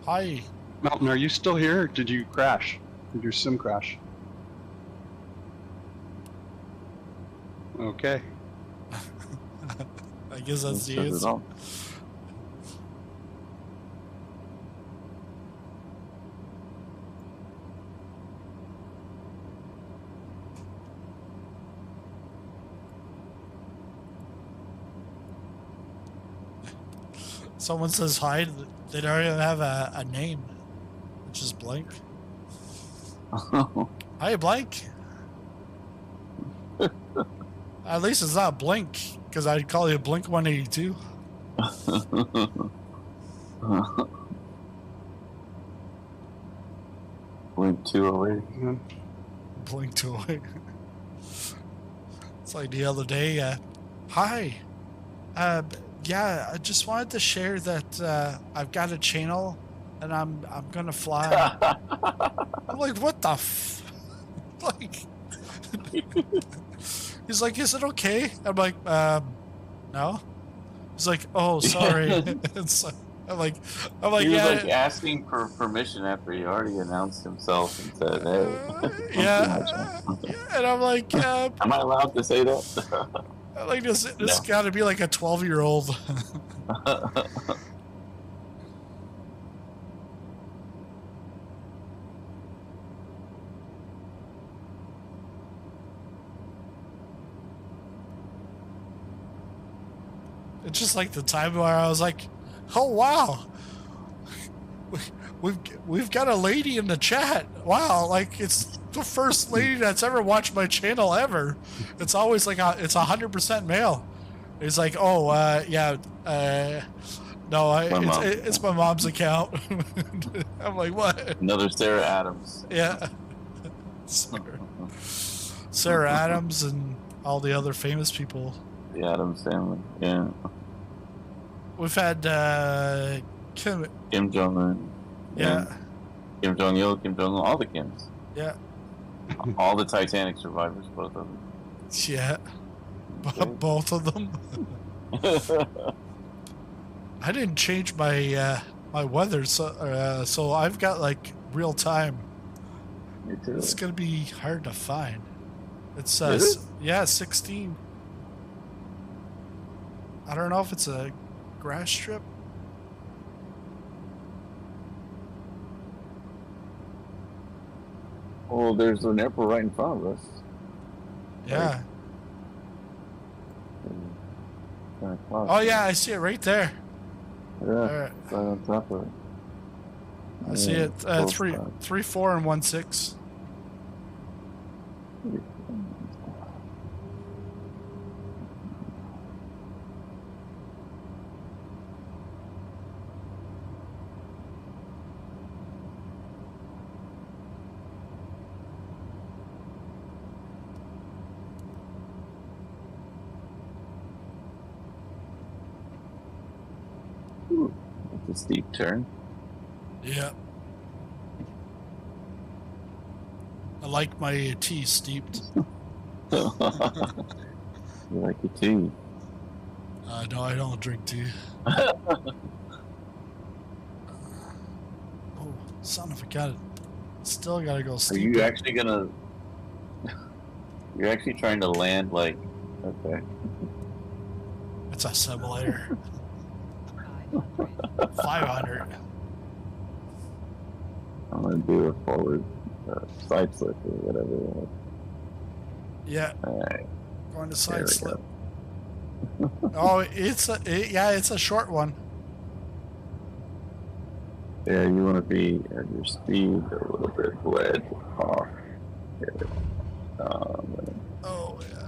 Hi. Mountain, are you still here or did you crash? Did your sim crash? Okay. I guess that's the Says it answer. all. Someone says hi. They don't even have a name, which is Blank. Hi, Blank. At least it's not Blink, because I'd call you Blink 182. Blink 208. Blink 208. It's like the other day. Hi. Yeah, I just wanted to share that I've got a channel and I'm gonna fly. I'm like, what the like? He's like, is it okay? I'm like, no. He's like, oh, sorry. I'm like, He was yeah. like asking for permission after he already announced himself and said, "Hey, Yeah. And I'm like, am I allowed to say that?" I'm like this No. got to be like a 12-year-old. It's just like the time where I was like, oh wow, we've got a lady in the chat. Wow, like it's the first lady that's ever watched my channel ever. It's always like it's 100% male. It's like, oh yeah, no, it's my mom's account. I'm like, what? Another Sarah Adams. Yeah, Sarah Adams and all the other famous people. The Adams family. Yeah. We've had Kim Jong Un. Yeah. Kim Jong Il, Kim Jong Un, all the Kims. Yeah. All the Titanic survivors, both of them. Yeah. Both of them. I didn't change my my weather, so I've got like real time. Me too. It's gonna be hard to find. It's Is it? yeah, 16. I don't know if it's a grass strip. Well, there's an airport right in front of us. Yeah. Kind of close. Oh yeah, I see it right there. Yeah, All right. right on top of it. I see it. Close 3, by. 3, 4, and 16. Ooh, that's a steep turn. Yeah. I like my tea steeped. You like it too. No, I don't drink tea. Oh, son of a gun. Still gotta go Are steep. you actually gonna? You're actually trying to land like? Okay. It's a simulator. 500. I'm gonna do a forward side slip or whatever. Yeah, All right. going to There side we slip. go. Oh, it's a short one. Yeah, you want to be at your speed a little bit wedge off. Here. Oh yeah.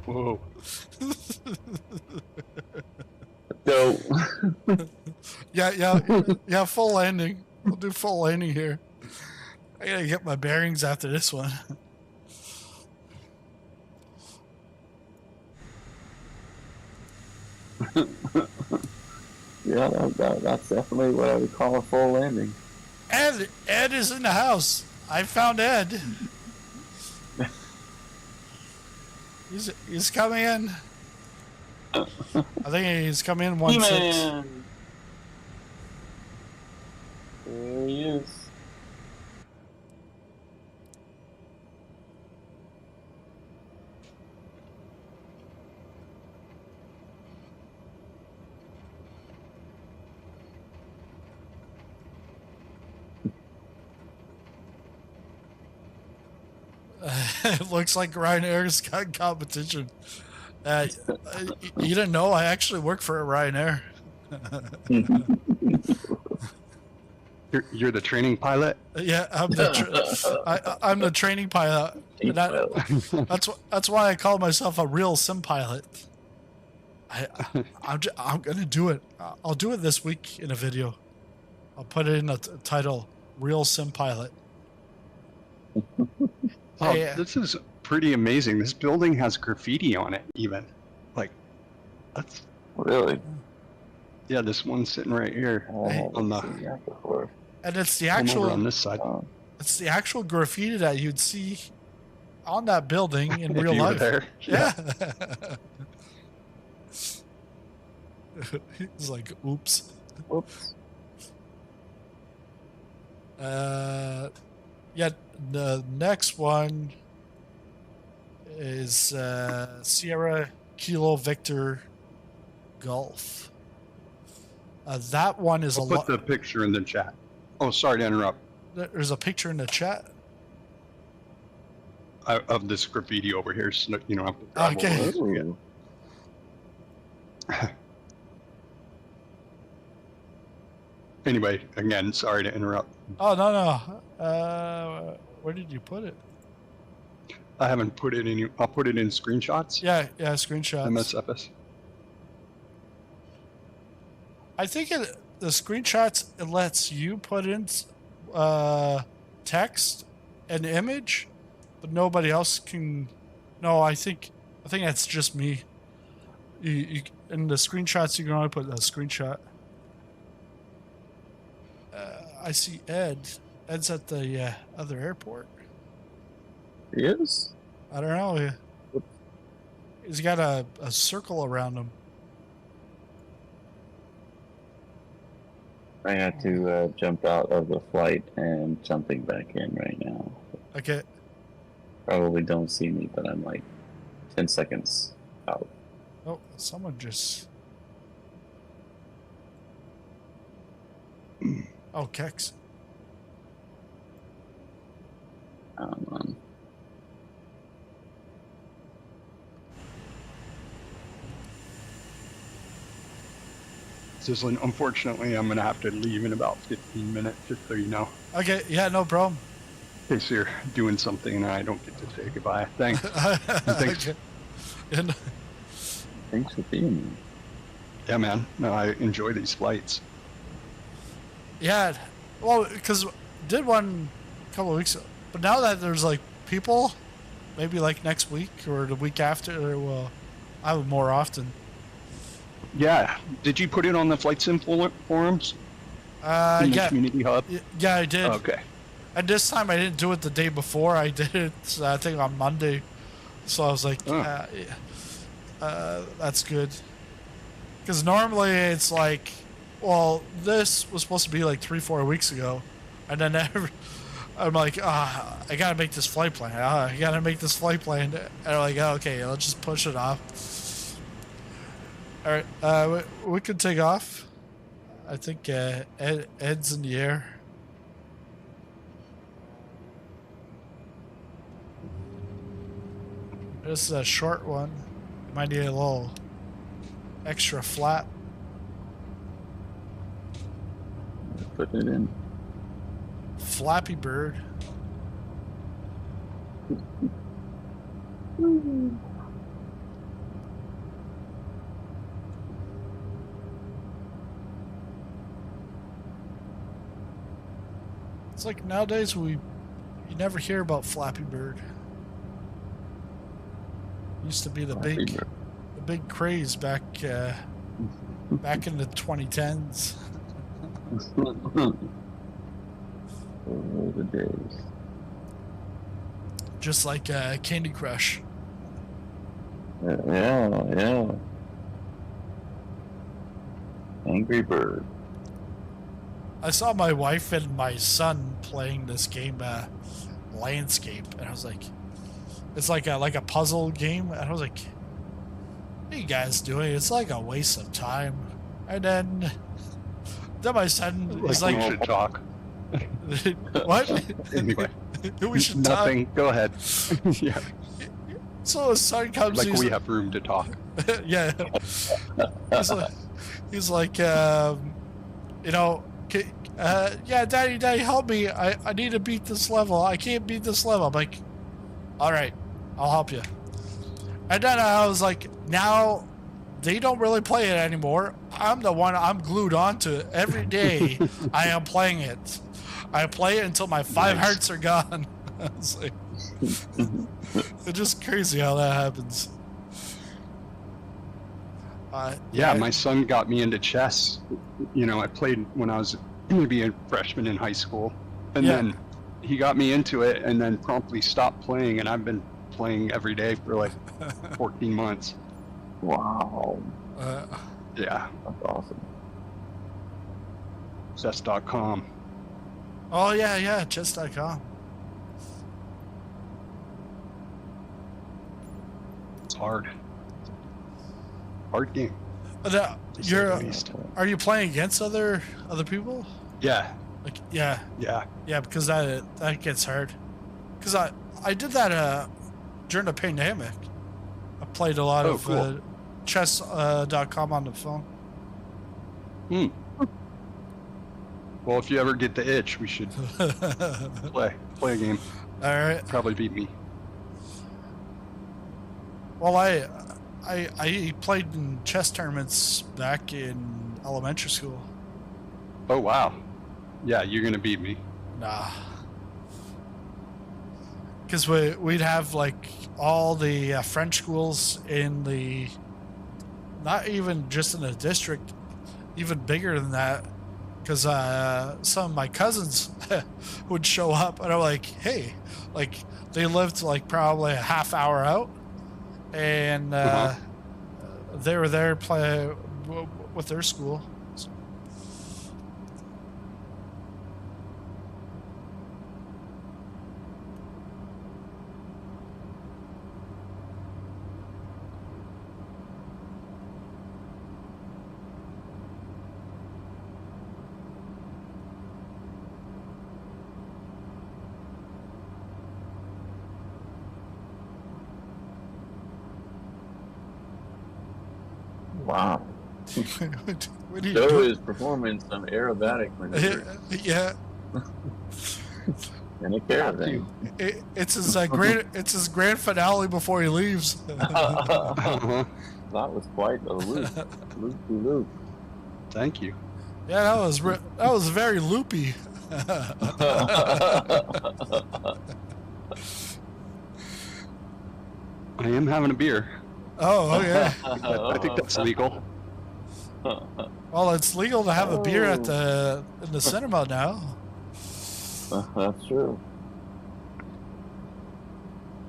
Whoa. So, Yeah, full landing. We'll do full landing here. I gotta get my bearings after this one. yeah, that's definitely what I would call a full landing. Ed is in the house. I found Ed. He's coming in. I think he's coming in 1-6. He-Man! There he is. It looks like Ryanair's got competition. You didn't know I actually work for Ryanair. You're the training pilot? Yeah, I'm the training pilot. And that's why I call myself a real sim pilot. I'm gonna do it. I'll do it this week in a video. I'll put it in the title, "Real Sim Pilot." Oh, Hey, this is pretty amazing. This building has graffiti on it, even. Like, that's... Really? Yeah, this one's sitting right here. Oh, on the... I've seen that before. and it's the Come over actual on this side. it's the actual graffiti that you'd see on that building in If real you were life. there. Yeah. He's like, oops. Whoops. Yeah, the next one is Sierra Kilo Victor Golf. That one is I'll a put lot. the picture in the chat. Oh, sorry to interrupt. There's a picture in the chat. Of this graffiti over here, so you don't have to grab Okay. over it. Ooh. Anyway, again, sorry to interrupt. Oh no. Where did you put it? I haven't put it in. I'll put it in screenshots. Yeah, screenshots. MSFS. I think the screenshots, it lets you put in text and image, but nobody else can. No, I think that's just me. You in the screenshots you can only put a screenshot. I see Ed. Ed's at the other airport. He is? I don't know. He's got a circle around him. I had to jump out of the flight and jumping back in right now. Okay. Probably don't see me, but I'm like 10 seconds out. Oh, someone just. Oh, Kex. Sizzling, unfortunately, I'm going to have to leave in about 15 minutes, just so you know. Okay, yeah, no problem. In case you're doing something and I don't get to say goodbye. Thanks. Thanks. Okay. And, Thanks for being here. Yeah, man. No, I enjoy these flights. yeah, well, because did one a couple of weeks ago, but now that there's like people, maybe like next week or the week after, well, I would more often. Yeah. Did you put it on the Flight Sim forums? In the Yeah, community hub? yeah, I did. Okay. And this time I didn't do it the day before. I did it, I think, on Monday. So I was like, that's good. Because normally it's like, well, this was supposed to be like 3-4 weeks ago. And then I'm like, I gotta make this flight plan. I gotta make this flight plan. And I'm like, okay, let's just push it off. All right, we could take off. I think Ed's in the air. This is a short one. Might need a little extra flat. Put it in. Flappy Bird. It's like nowadays you never hear about Flappy Bird. Used to be the big craze back back in the 2010s. Oh, the days. Just like Candy Crush. Yeah. Angry Bird. I saw my wife and my son playing this game, Landscape, and I was like, it's like a puzzle game, and I was like, what are you guys doing? It's like a waste of time. And then my son is like, we should talk. What? Anyway, We should nothing. Go ahead. Yeah, So his son comes. like he's we have room to talk. yeah. He's like, you know, yeah, Daddy, help me. I need to beat this level. I can't beat this level. I'm like, all right, I'll help you. And then I was like, now they don't really play it anymore. I'm the one. I'm glued onto it every day. I am playing it. I play it until my 5 hearts are gone. It's like, it's just crazy how that happens. Yeah, my son got me into chess. You know, I played when I was maybe a freshman in high school, and then he got me into it, and then promptly stopped playing, and I've been playing every day for like 14 months. Wow. Yeah. That's awesome. Chess.com. Oh yeah, chess.com. It's hard. Hard game. Are you playing against other people? Yeah. Like yeah, because that gets hard. Because I did that during the pandemic. I played a lot of cool. chess.com on the phone. Well, if you ever get the itch, we should play a game. All right. Probably beat me. Well, I played in chess tournaments back in elementary school. Oh wow. Yeah, you're gonna beat me. Nah. Because we'd have like all the French schools in the, not even just in the district, even bigger than that. Because some of my cousins would show up, and I'm like, hey, like they lived like probably a half hour out, and they were there playing with their school. Wow. What do you Show do? his performance on aerobatic maneuver Yeah. in a caravan. It's his grand finale before he leaves. Uh-huh. That was quite a loop. Thank you. Yeah, that was very loopy. I am having a beer. Oh yeah. I think that's legal. Well, it's legal to have a beer in the cinema now. That's true.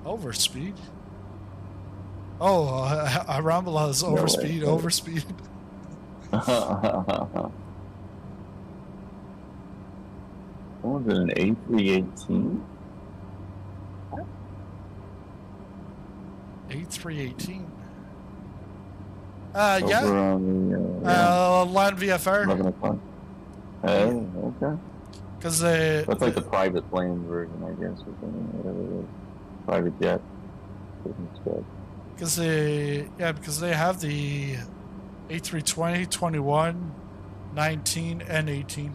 Overspeed? Oh, Arambula is overspeed, overspeed. What was it, an A318? A318. Over Yeah. on the, Land VFR. 11 o'clock. Oh, okay. Because That's like the private plane version, I guess, or something, whatever it is. Private jet. Business jet. because they have the A320, 21, 19, and 18.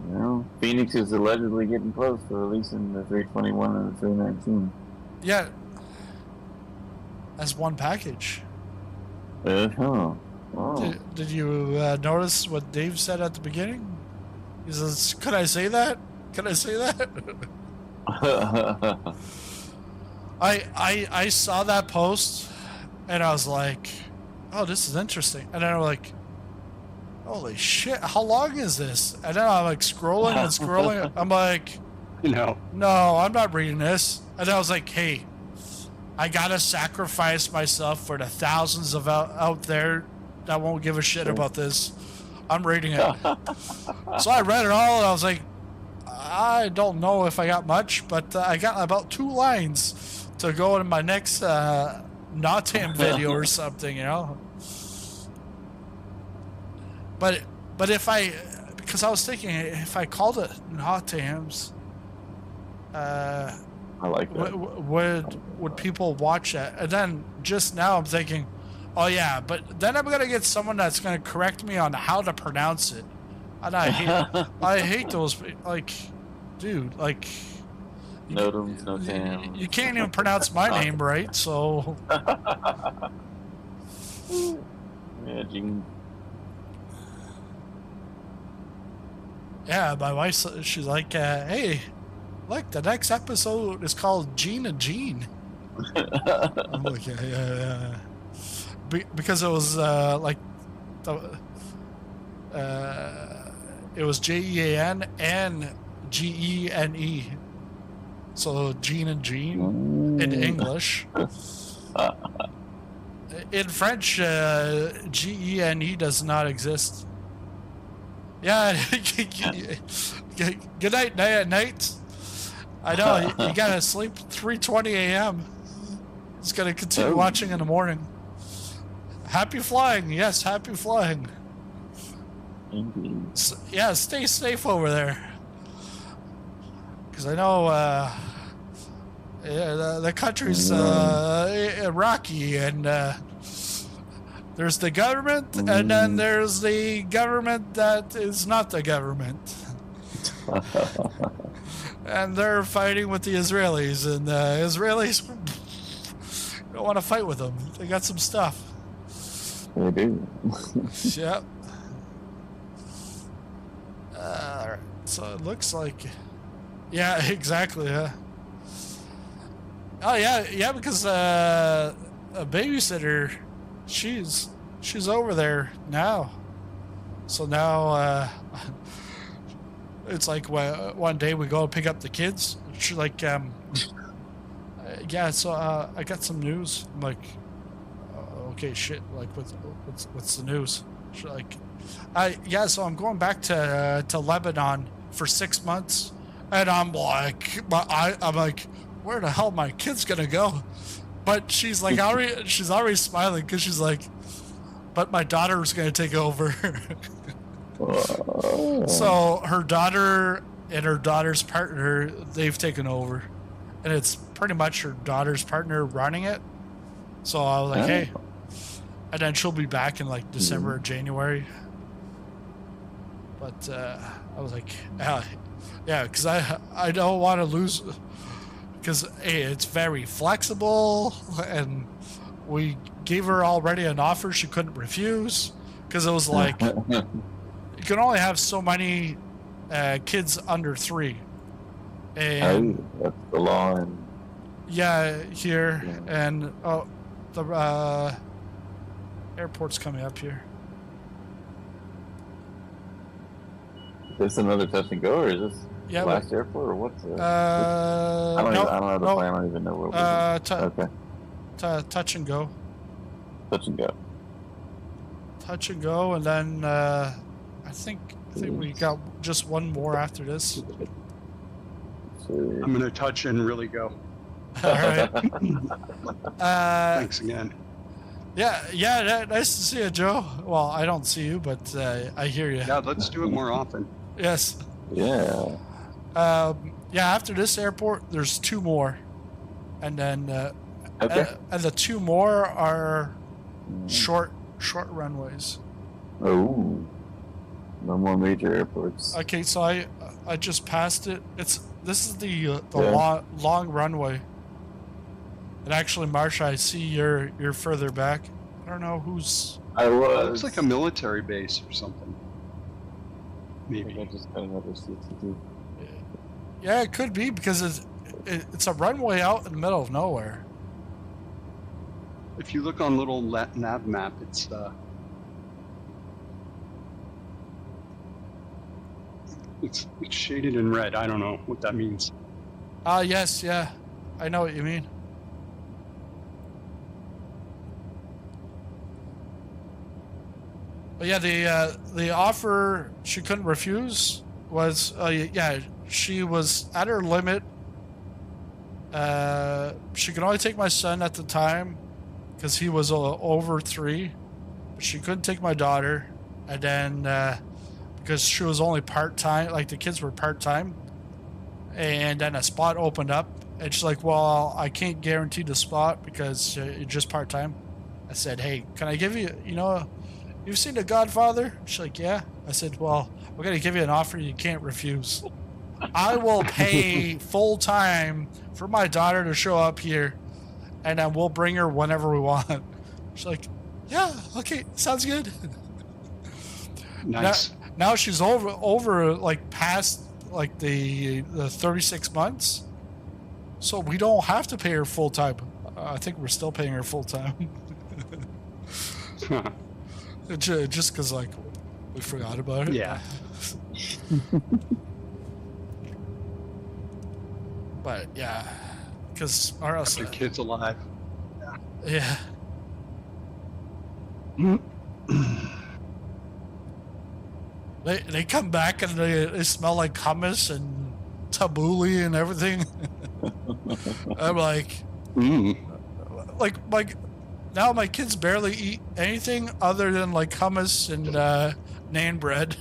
Well, Phoenix is allegedly getting close to releasing the 321 and the 319. Yeah. As one package. Oh. Did you notice what Dave said at the beginning? He says, "Could I say that? Can I say that?" I saw that post, and I was like, "Oh, this is interesting." And then I'm like, "Holy shit! How long is this?" And then I'm like scrolling and scrolling. I'm like, No. "No, I'm not reading this." And then I was like, "Hey, I gotta sacrifice myself for the thousands of out there that won't give a shit about this. I'm reading it." So I read it all, and I was like, I don't know if I got much, but I got about 2 lines to go in my next Nottingham video or something, you know. But if because I was thinking if I called it Nottingham's, I like that. would people watch that? And then just now I'm thinking, oh yeah, but then I'm gonna get someone that's gonna correct me on how to pronounce it, and I hate those, like, dude, like, you can't even pronounce my name right, so. Yeah, Gene. Yeah, my wife, she's like, hey, look, the next episode is called Gene and Gene. I'm like, yeah. Because it was like, it was Jean and Gene, so Gene and Gene in English. In French, Gene does not exist. Yeah. Good night, night. I know you gotta sleep 3:20 a.m. It's gonna continue watching in the morning. Happy flying, yes, happy flying. Indeed. Yeah, stay safe over there. Because I know the country's rocky, and there's the government, and then there's the government that is not the government. And they're fighting with the Israelis, and the Israelis don't want to fight with them. They got some stuff. They do. Yep. So it looks like, yeah, exactly. Oh yeah, because a babysitter, she's over there now. So now it's like one day we go pick up the kids. She's like, yeah. So I got some news. I'm like, okay, shit. Like, what's the news? She's like, so I'm going back to Lebanon for 6 months, and I'm like, I'm like, where the hell my kid's gonna go? But she's like, she's already smiling because she's like, but my daughter's gonna take over. So her daughter and her daughter's partner, they've taken over, and it's pretty much her daughter's partner running it. So I was like, hey, and then she'll be back in like December or January. But I was like, yeah, because I don't want to lose, because it's very flexible, and we gave her already an offer she couldn't refuse, because it was like, you can only have so many kids under 3. And that's the law. And here, and the airport's coming up here. this another touch and go, or is this Yeah, the but- last airport, or what's the? Uh, I don't no, know the no, plan. I don't even know where we're going. Okay, touch and go. touch and go. Touch and go, and then I think we got just one more after this. I'm gonna touch and really go. All right. Thanks again. Yeah. Nice to see you, Joe. Well, I don't see you, but I hear you. Yeah, let's do it more often. Yes. Yeah. Yeah. After this airport, there's two more, and then Okay. and the two more are short runways. Oh. No more major airports. Okay, so I just passed it. This is the Yeah. long runway. And actually, Marsha, I see you're further back. I don't know who's. I It was. looks like a military base or something. I think I Maybe. just got another CCTV. Yeah, it could be because it's a runway out in the middle of nowhere. If you look on little nav map, it's shaded in red. I don't know what that means. Yes, yeah, I know what you mean. But yeah, the offer she couldn't refuse was she was at her limit. She could only take my son at the time because he was over 3, but she couldn't take my daughter, and then because she was only part-time, like the kids were part-time, and then a spot opened up, and she's like, well, I can't guarantee the spot because you're just part-time. I said, hey, can I give you, you've seen The Godfather? She's like, yeah. I said, well, we're going to give you an offer you can't refuse. I will pay full-time for my daughter to show up here, and then we'll bring her whenever we want. She's like, yeah, okay, sounds good. Nice. Now she's over like past like the 36 months, so we don't have to pay her full time. I think we're still paying her full time. Just because like we forgot about it. Yeah. But yeah, because or else Your kid's alive. yeah. They come back and they smell like hummus and tabbouleh and everything. I'm like, like now my kids barely eat anything other than like hummus and naan bread.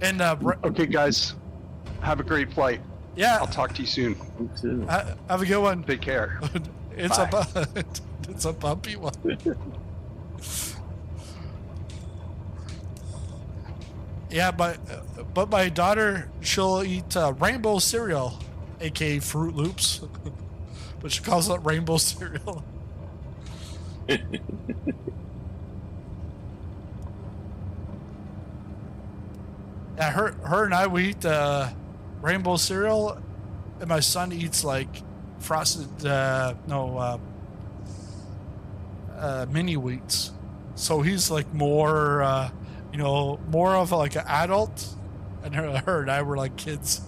And Okay, guys, have a great flight. yeah, I'll talk to you soon. Me too. have a good one. Take care. It's Bye. it's a bumpy one. Yeah, but my daughter, she'll eat rainbow cereal, aka Fruit Loops, but she calls it rainbow cereal. Yeah, her and I, we eat rainbow cereal, and my son eats like frosted mini wheats. So he's like more more of like an adult, and her and I were like kids.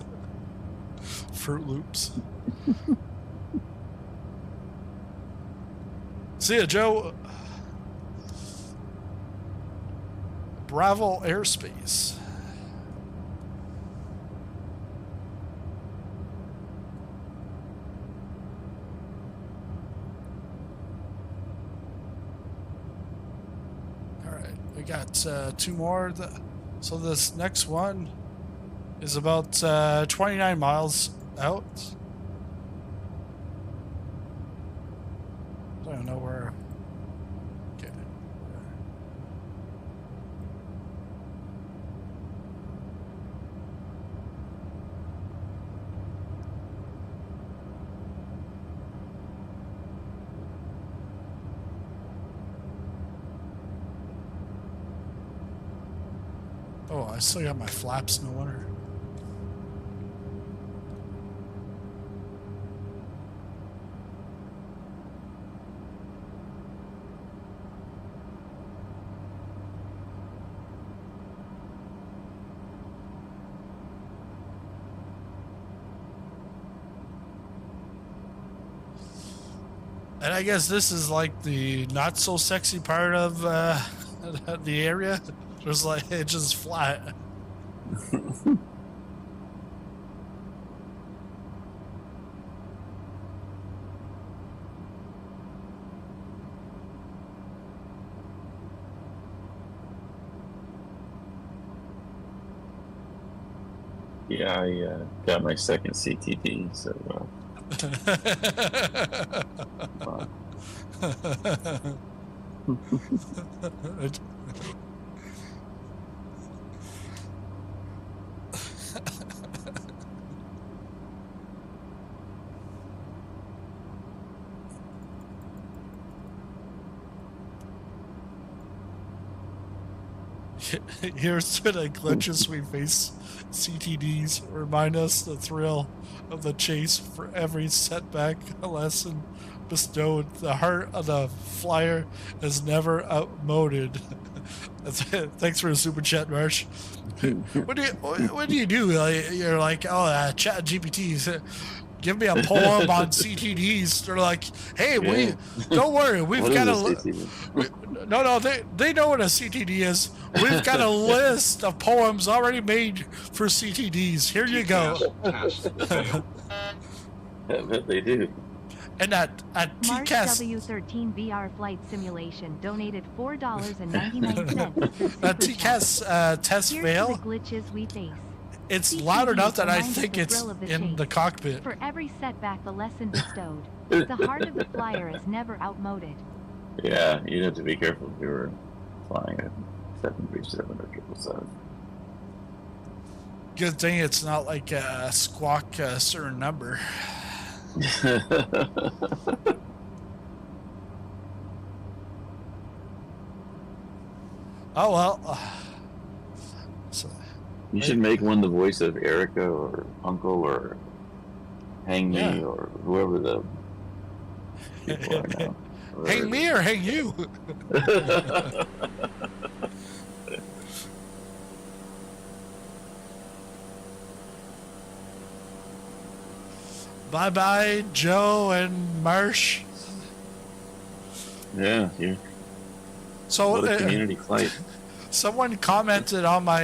Fruit Loops. See ya, Joe. Bravo airspace. We got 2 more. So this next one is about 29 miles out. I don't know where. Okay. Oh, I still got my flaps, no wonder. And I guess this is like the not so sexy part of the area. Just like it's just flat. Yeah, I got my second CTD, so Here's to the glitches we face. CTDs remind us the thrill of the chase for every setback, a lesson bestowed. The heart of the flyer is never outmoded. Thanks for the super chat, Marsh. What do you do? You're like, oh, chat GPTs. Give me a poem on CTDs. They're like, hey, Yeah. don't worry, we've What got is a a CTD? no, they know what a CTD is. We've got a list of poems already made for CTDs. Here you go. Test failed. I bet they do. And at Mark TCAS, W13 VR Flight Simulation donated $4.99 at TCAS test Here's fail, to the glitches we face. it's CTDs loud enough that I remind us think the it's thrill of the in chase. the cockpit. For every setback, the lesson bestowed. The heart of the flyer is never outmoded. Yeah, you'd have to be careful if you were flying a 737 or 777. Good thing it's not like a squawk a certain number. Oh well. So, You should make one the voice of Erica or Uncle or Hang Me Yeah. or whoever the people are now. hang me or hang you? Bye bye, Joe and Marsh. Yeah, you. So What a community flight. someone commented on my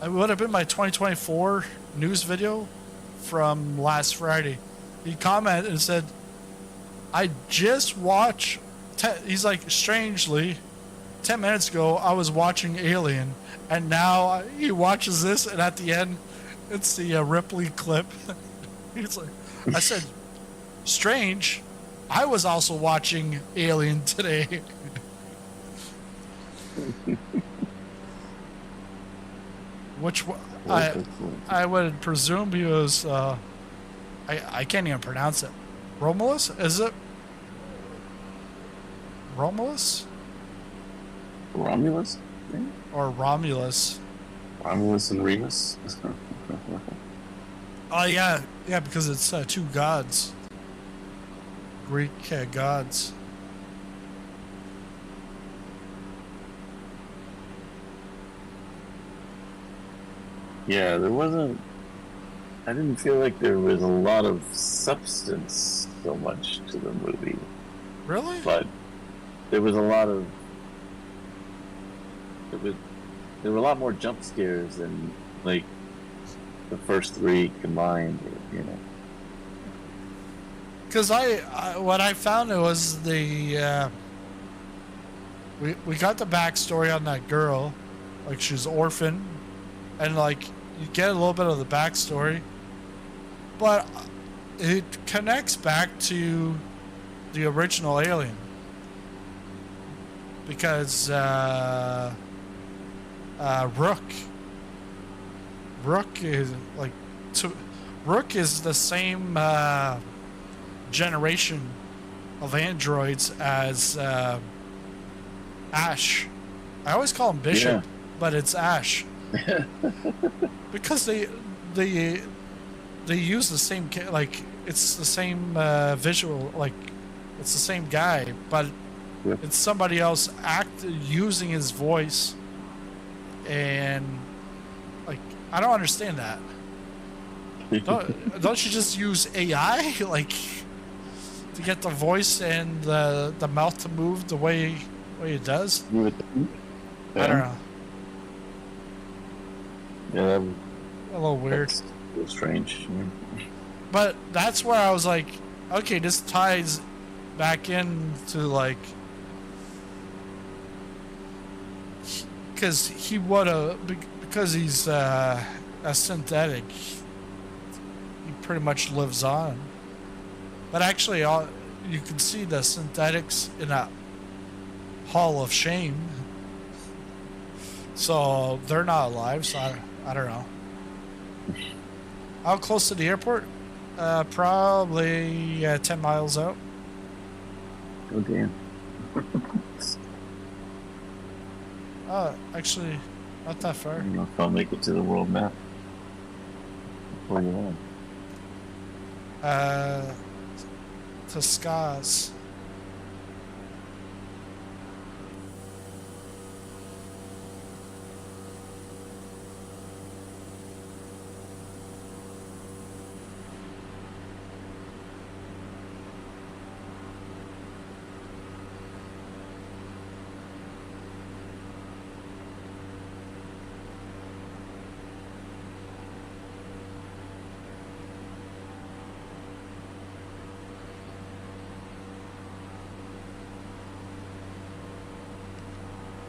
it would have been my 2024 news video from last Friday. He commented and said, I just watched he's like, strangely 10 minutes ago I was watching Alien, and now he watches this, and at the end it's the Ripley clip. He's like, I said, strange, I was also watching Alien today. Which I would presume he was I can't even pronounce it. Romulus? Is it Romulus Romulus? or Romulus? Romulus and Remus? Oh yeah, because it's two gods, Greek gods. Yeah, there wasn't. I didn't feel like there was a lot of substance so much to the movie, Really? but there was a lot of. There were a lot more jump scares than like the first three combined. You know. Because what I found it was the we got the backstory on that girl, like she's orphaned, and like you get a little bit of the backstory, but it connects back to the original Alien because Rook is like Rook is the same generation of androids as Ash. I always call him Bishop, but it's Ash because they use the same like it's the same visual, like it's the same guy, but it's somebody else using his voice, and like I don't understand that. Don't you just use AI? Like to get the voice and the mouth to move the way it does. You would think. I don't know. Yeah, that was, A little weird. that's a little strange. But that's where I was like, okay, this ties back into like, because he would have, because he's a synthetic, he pretty much lives on. But actually, you can see the synthetics in a Hall of Shame. So they're not alive, so I don't know. How close to the airport? Probably 10 miles out. Oh, damn. Actually, not that I far. don't know if I'll make it to the world map before you land. To Skaz.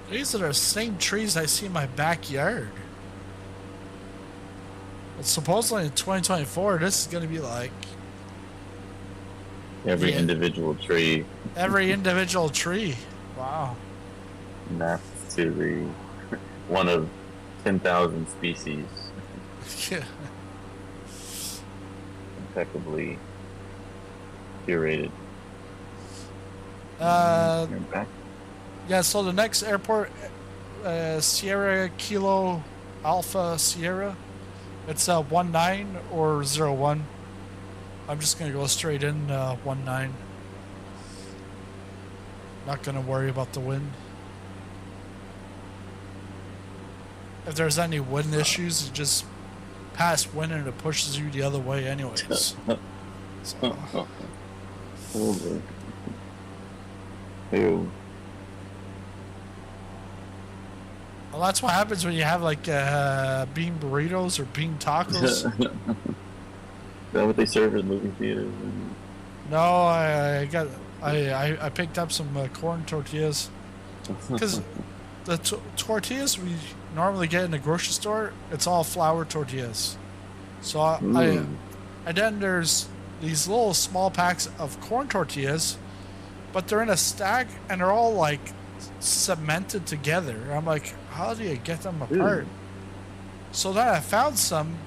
These are the same trees I see in my backyard. But supposedly in 2024, this is going to be like Every Yeah. individual tree every individual tree. Wow. mapped to the one of 10,000 species, Yeah. impeccably curated. You're back. Yeah, so the next airport, Sierra Kilo Alpha Sierra, it's 19 or 01. I'm just going to go straight in 19. Not going to worry about the wind. If there's any wind issues, you just pass wind and it pushes you the other way anyways. So, Oh, boy. Ew. well, that's what happens when you have like bean burritos or bean tacos. Is that what they serve in movie theaters? No, I picked up some corn tortillas because the tortillas we normally get in the grocery store, it's all flour tortillas. So and then there's these little small packs of corn tortillas, but they're in a stack and they're all like cemented together. I'm like, how do you get them apart? So then I found some.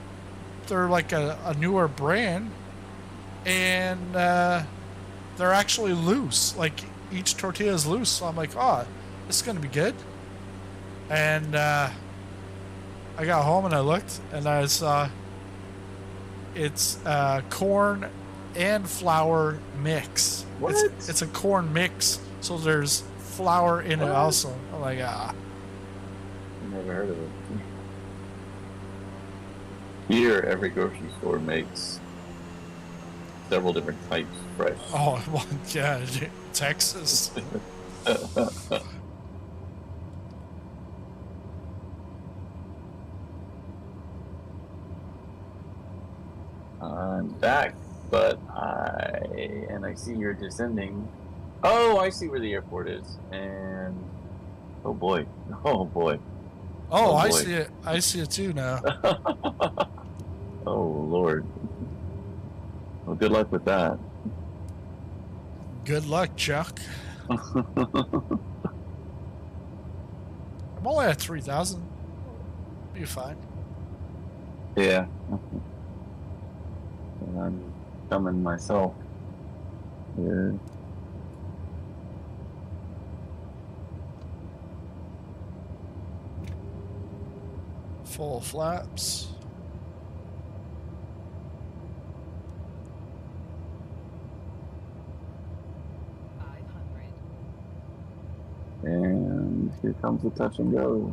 They're like a newer brand, and they're actually loose. Like each tortilla is loose. So I'm like, oh, this is gonna be good. And I got home and I looked and I saw it's corn and flour mix. What? It's a corn mix. So there's flour in it also. I'm like, Never heard of it. Here, every grocery store makes several different types fresh. oh, well, yeah, Texas. I'm back, but I see you're descending. Oh, I see where the airport is, and oh boy, Oh, I boy. see it. I see it too now. Oh Lord. Well, good luck with that. Good luck, Chuck. I'm only at 3,000. Be fine. Yeah. And I'm coming myself. Yeah. Full flaps. And here comes the touch and go.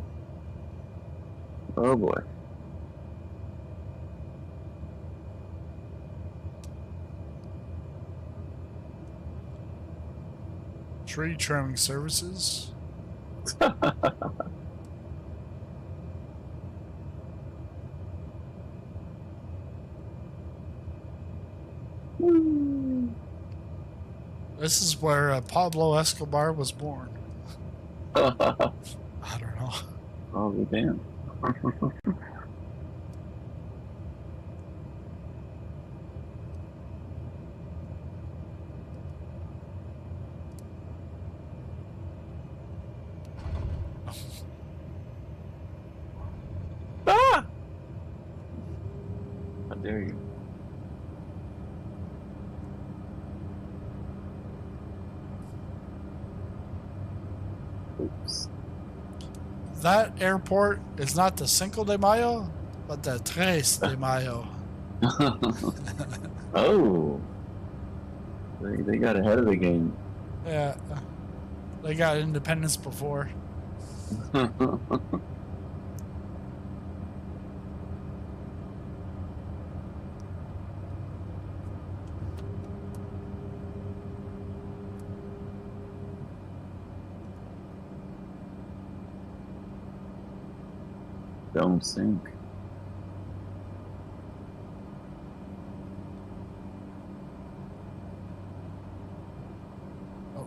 Oh boy. tree trimming services. This is where Pablo Escobar was born. I don't know. Oh, damn. Ah! How dare you? Oops. That airport is not the Cinco de Mayo, but the Tres de Mayo. Oh. They got ahead of the game. Yeah. They got independence before. Don't sink. Oh,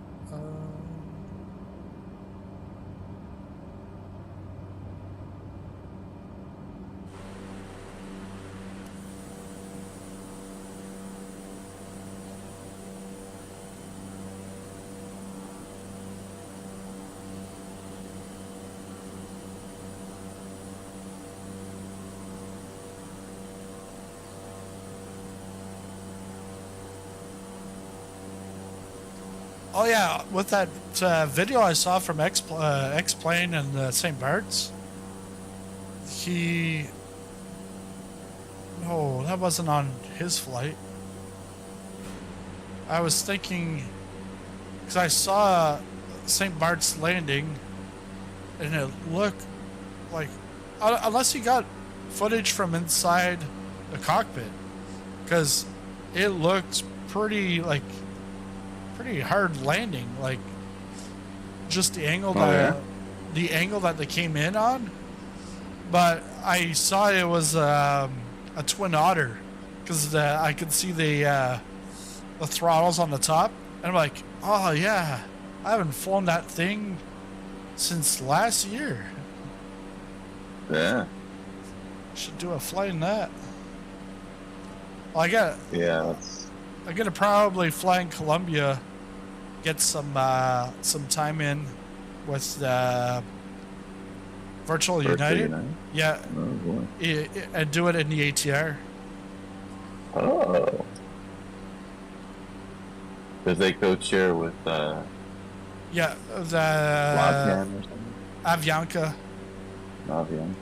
Oh yeah, with that video I saw from X-Plane and St. Bart's, no, that wasn't on his flight. I was thinking, because I saw St. Bart's landing, and it looked like, unless you got footage from inside the cockpit, because it looked pretty hard landing, like just the angle the angle that they came in on. But I saw it was a Twin Otter, because I could see the throttles on the top, and I'm like, oh yeah, I haven't flown that thing since last year. Yeah. Should do a flight in that. Well, Yeah. I'm gonna probably fly in Colombia, get some time in with Virtual United. Yeah, Oh, boy. and do it in the ATR. Oh. Does they co-share with Yeah, the Logcam or something? Avianca. Avianca.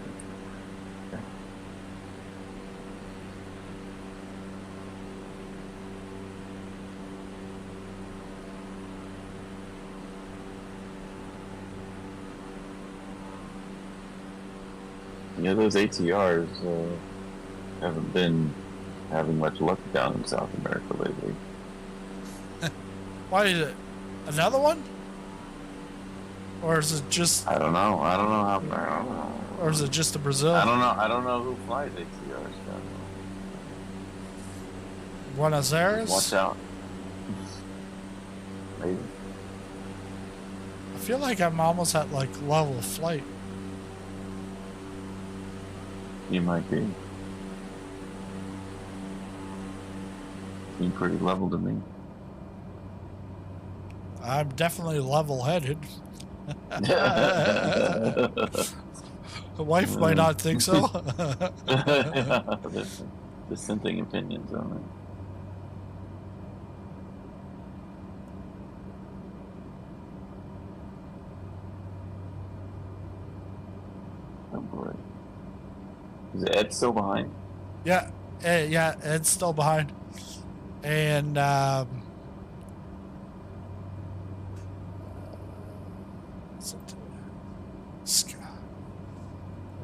Yeah, those ATRs haven't been having much luck down in South America lately. Why is it? Another one? Or is it just? I don't know. I don't know. Or is it just the Brazil? I don't know who flies ATRs. Buenos Aires. Watch out. Maybe. I feel like I'm almost at like level of flight. You might be. Seem pretty level to me. I'm definitely level-headed. The wife might not think so. There's dissenting opinions on it. Oh boy. Is Ed still behind? Yeah, Ed's still behind. And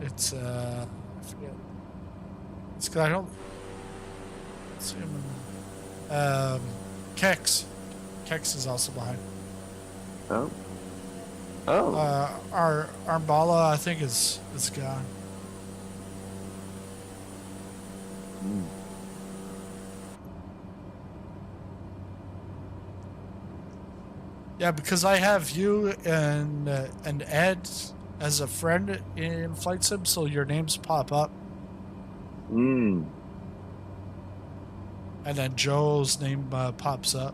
it's I forget. It's because I don't see him. Kex is also behind. Oh. Oh. Our Armbala, I think, is gone. Mm. Yeah, because I have you and Ed as a friend in Flight Sim, so your names pop up. Mm. And then Joe's name pops up.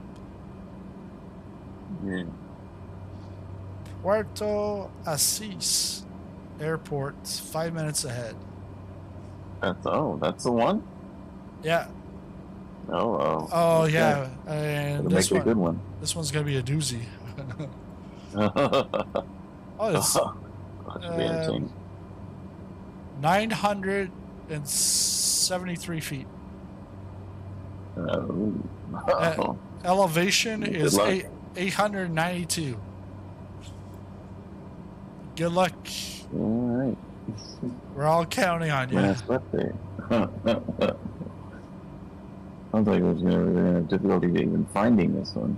Yeah. Puerto Asís Airport, 5 minutes ahead. That's the one? Yeah. Oh. Oh, Okay. yeah. And It'll make it a good one. This one's going to be a doozy. Oh, it's That should be entertaining. 973 feet. Oh. Elevation Good is luck. 892. Good luck. All right. We're all counting on you. Last birthday. Sounds like we're gonna have difficulty even finding this one.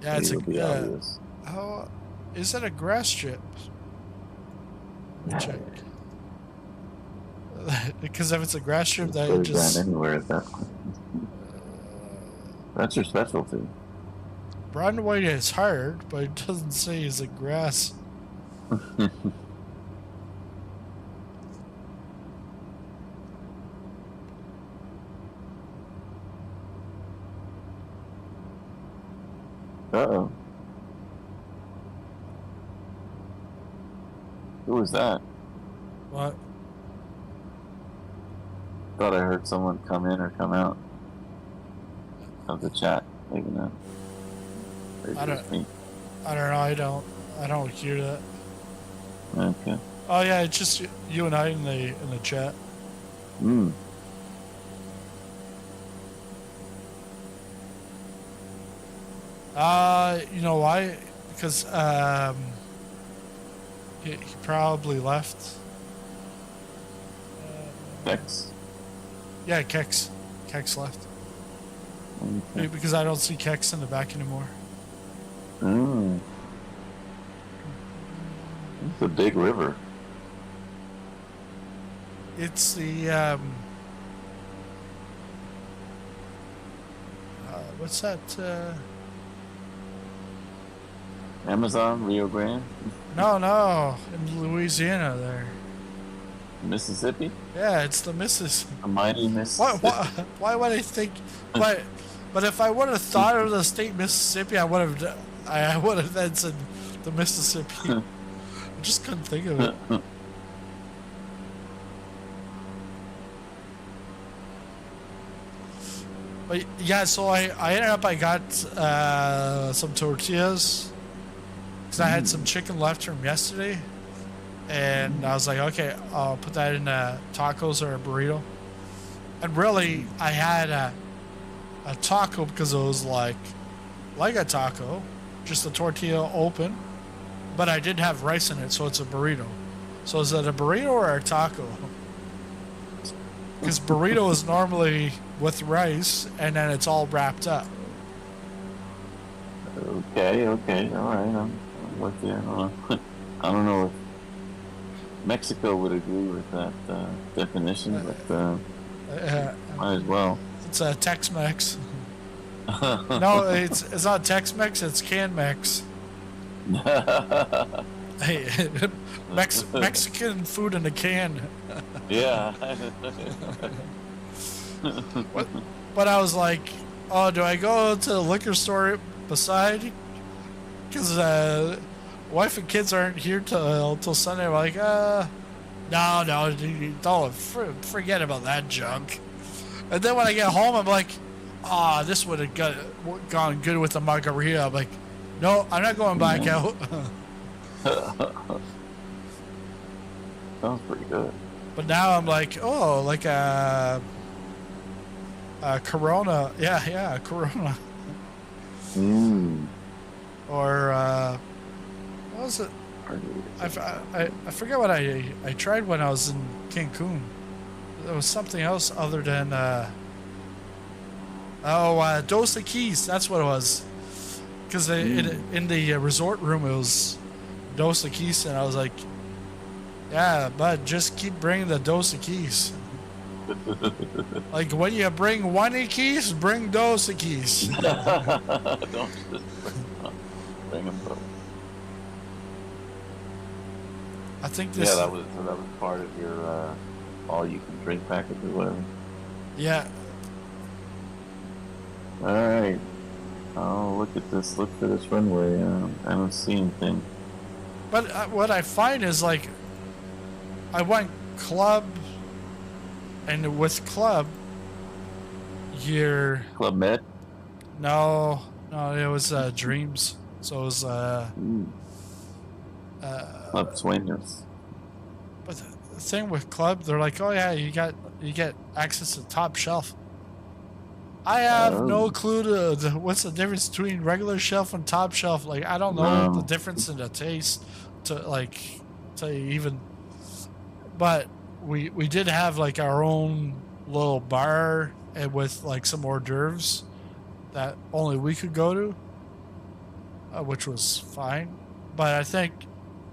Yeah, it's It'll be obvious. oh, is it a grass strip? Let me check. Because if it's a grass strip, It's that really just gone anywhere at that point. That's your specialty. brown and white is hard, but it doesn't say is it grass. Uh-oh. Who was that? What? Thought I heard someone come in or come out of the chat. Maybe not. Maybe I it was don't- me. I don't know. I don't hear that. Okay. Oh yeah, it's just you and I in the chat. Hmm. You know why? Because he probably left. Dex. Yeah, Kex left. Okay. Because I don't see Kex in the back anymore. Mm. It's a big river. It's the what's that? Amazon, Rio Grande, No, in Louisiana there. Mississippi, Yeah, it's the Missis. a mighty Mississippi. Why would I think? But if I would have thought of the state Mississippi, I would have then said the Mississippi. I just couldn't think of it. But yeah, so I ended up I got some tortillas because I had some chicken left from yesterday, and I was like, okay, I'll put that in tacos or a burrito. And really, I had a taco because it was like a taco, just the tortilla open, but I did have rice in it, so it's a burrito. So is it a burrito or a taco? Because burrito is normally with rice, and then it's all wrapped up. Okay, all right, I'm with you. I don't know if Mexico would agree with that definition, but might as well. It's a Tex-Mex. No, it's not Tex-Mex. It's Can-Mex. Hey, Mexican food in a can. Yeah. But I was like, oh, do I go to the liquor store beside? Because wife and kids aren't here till Sunday. I'm like, no, don't forget about that junk. And then when I get home, I'm like, this would have gone good with the margarita. I'm like, no, I'm not going back out. Sounds pretty good. But now I'm like, like a Corona. Yeah, Corona. Or what was it? I forget what I tried when I was in Cancun. There was something else other than Oh, Dos Equis, that's what it was. Because in the resort room, it was Dos Equis, and I was like, yeah, but just keep bringing the Dos Equis. Like, when you bring one Equis, bring Dos Equis. Don't just bring them both. I think this... Yeah, that was part of your all-you-can-drink package or whatever. Yeah. Alright. Oh, look at this. Look for this runway. I don't see anything. But what I find is, like, I went club, and with club, you're... Club Med? No, it was Dreams. So it was... Club Swingers. But the thing with club, they're like, oh yeah, you get access to top shelf. I have no clue to what's the difference between regular shelf and top shelf. Like, I don't know the difference in the taste to even. But we did have like our own little bar and with like some hors d'oeuvres that only we could go to, which was fine. But I think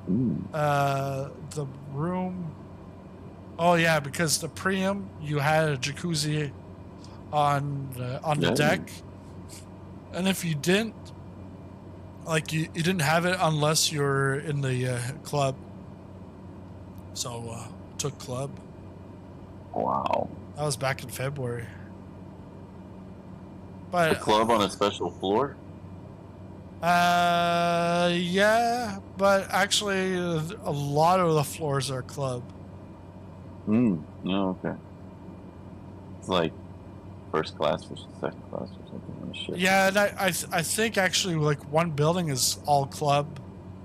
the room. Oh yeah, because the Priam, you had a jacuzzi on the deck, and if you didn't, like, you didn't have it unless you're in the club. So took club. Wow. That was back in February. But a club on a special floor? Yeah, but actually a lot of the floors are club. Oh, okay. It's like first class versus second class or something like shit. Yeah, and I think actually like one building is all club,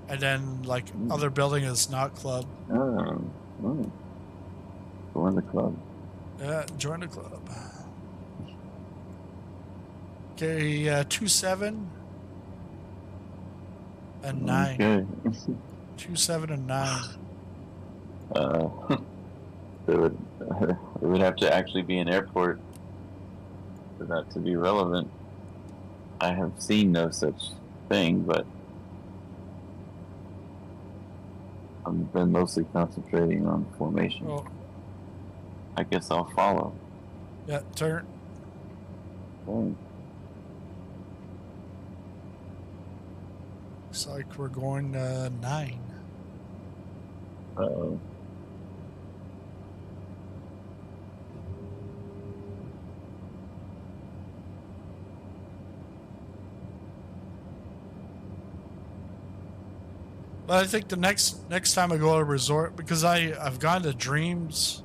and then like other building is not club. Join the club. Yeah, join the club. Okay, 2-7 and 9. Okay. 2-7 and 9. It would have to actually be an airport for that to be relevant. I have seen no such thing, but I've been mostly concentrating on formation. Oh. I guess I'll follow. Yeah, turn. Okay. Looks like we're going 9. Uh-oh. But I think the next time I go to a resort, because I've gone to Dreams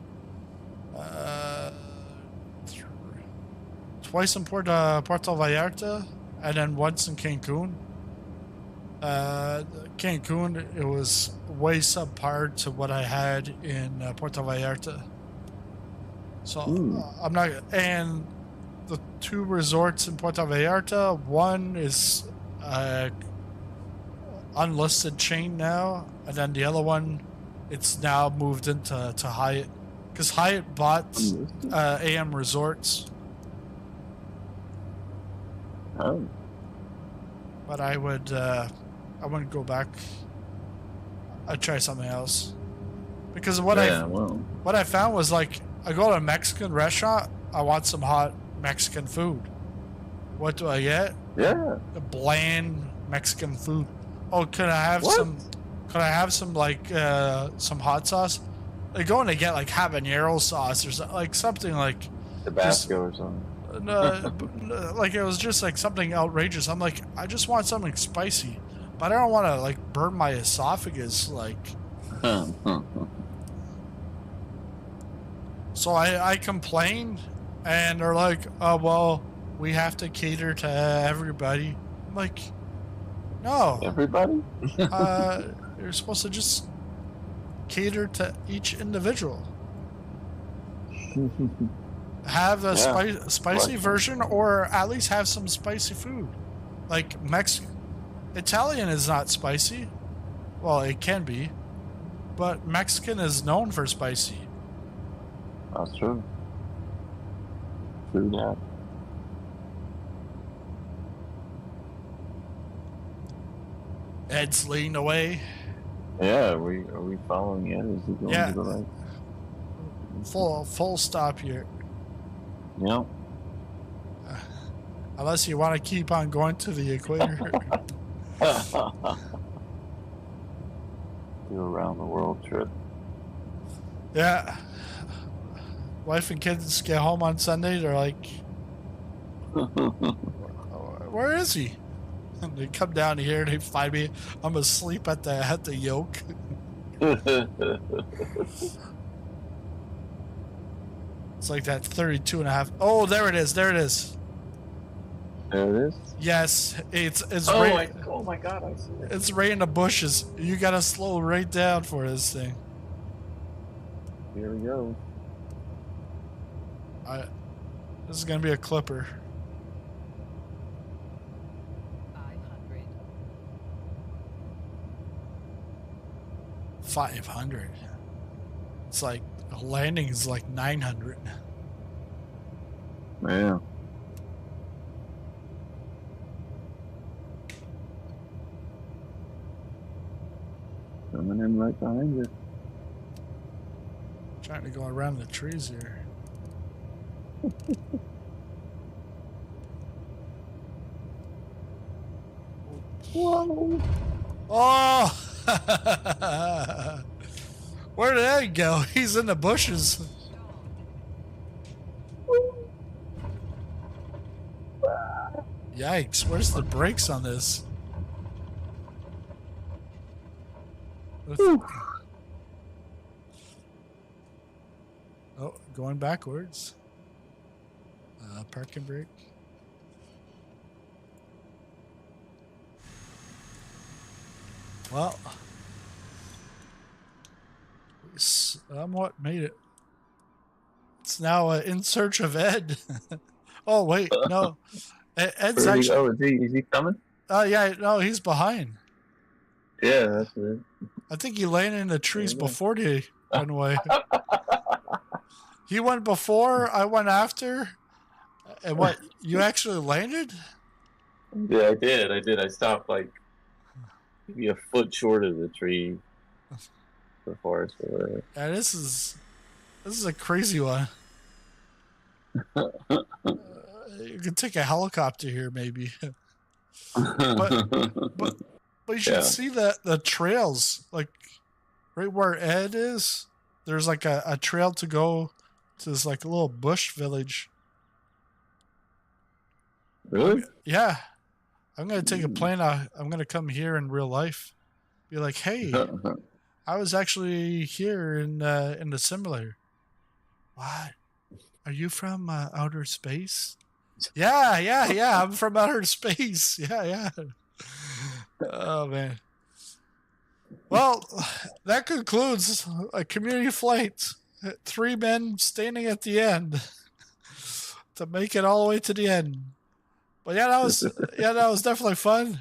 twice in Puerto Vallarta and then once in Cancun. Cancun, it was way subpar to what I had in Puerto Vallarta. So I'm not, and the 2 resorts in Puerto Vallarta, one is unlisted chain now, and then the other one, it's now moved into Hyatt, because Hyatt bought AM Resorts. Oh. But I wouldn't go back. I'd try something else, because what I found was, like, I go to a Mexican restaurant, I want some hot Mexican food. What do I get? Yeah. The bland Mexican food. Oh, could I have some? Could I have some like some hot sauce? They go and they get like habanero sauce or something like Tabasco or something. Like it was just like something outrageous. I'm like, I just want something spicy, but I don't want to like burn my esophagus. Like, so I complained, and they're like, oh well, we have to cater to everybody. I'm like, no. Everybody? You're supposed to just cater to each individual. Have a spicy version, or at least have some spicy food. Like Italian is not spicy. Well, it can be, but Mexican is known for spicy. That's true. True that. Ed's leading away. Yeah, are we following Ed? Is he going Yeah. to the right? Full stop here. Yep. Unless you want to keep on going to the equator. Do a round the world trip. Yeah. Wife and kids get home on Sunday. They're like, where is he? And they come down here. They find me. I'm asleep at the yoke. It's like that 32 and a half. Oh, there it is. There it is. There it is. Yes, it's Oh, right. oh my God! I see it. It's right in the bushes. You gotta slow right down for this thing. Here we go. This is gonna be a clipper. 500. 500. It's like landing is like 900. Yeah. Coming in right behind you. Trying to go around the trees here. Whoa! Oh! Where did that go? He's in the bushes. Yikes, where's the brakes on this? Oh, going backwards. Parking brake. Well, we somewhat made it. It's now in search of Ed. Oh, wait, no. Ed's Where actually... Oh, is he coming? Oh, yeah, no, he's behind. Yeah, that's it. I think he landed in the trees before they went away. He went before, I went after. And what, you actually landed? Yeah, I did. I stopped like maybe a foot short of the tree. The forest or whatever. Yeah, this is a crazy one. You could take a helicopter here, maybe. but you should see the trails, like right where Ed is. There's like a trail to go to this like a little bush village. Really? Yeah, I'm gonna take a plane. I'm gonna come here in real life. Be like, hey, I was actually here in the simulator. What? Are you from outer space? Yeah. I'm from outer space. Yeah. Oh man. Well, that concludes a community flight. 3 men standing at the end to make it all the way to the end. But yeah, that was definitely fun.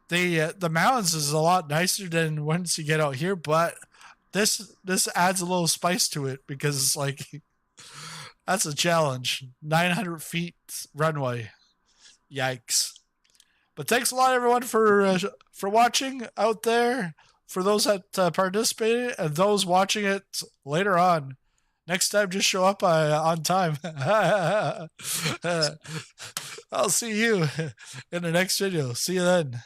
The mountains is a lot nicer than once you get out here, but this adds a little spice to it because it's like that's a challenge. 900 feet runway. Yikes. But thanks a lot, everyone, for watching out there. For those that participated and those watching it later on. Next time, just show up on time. I'll see you in the next video. See you then.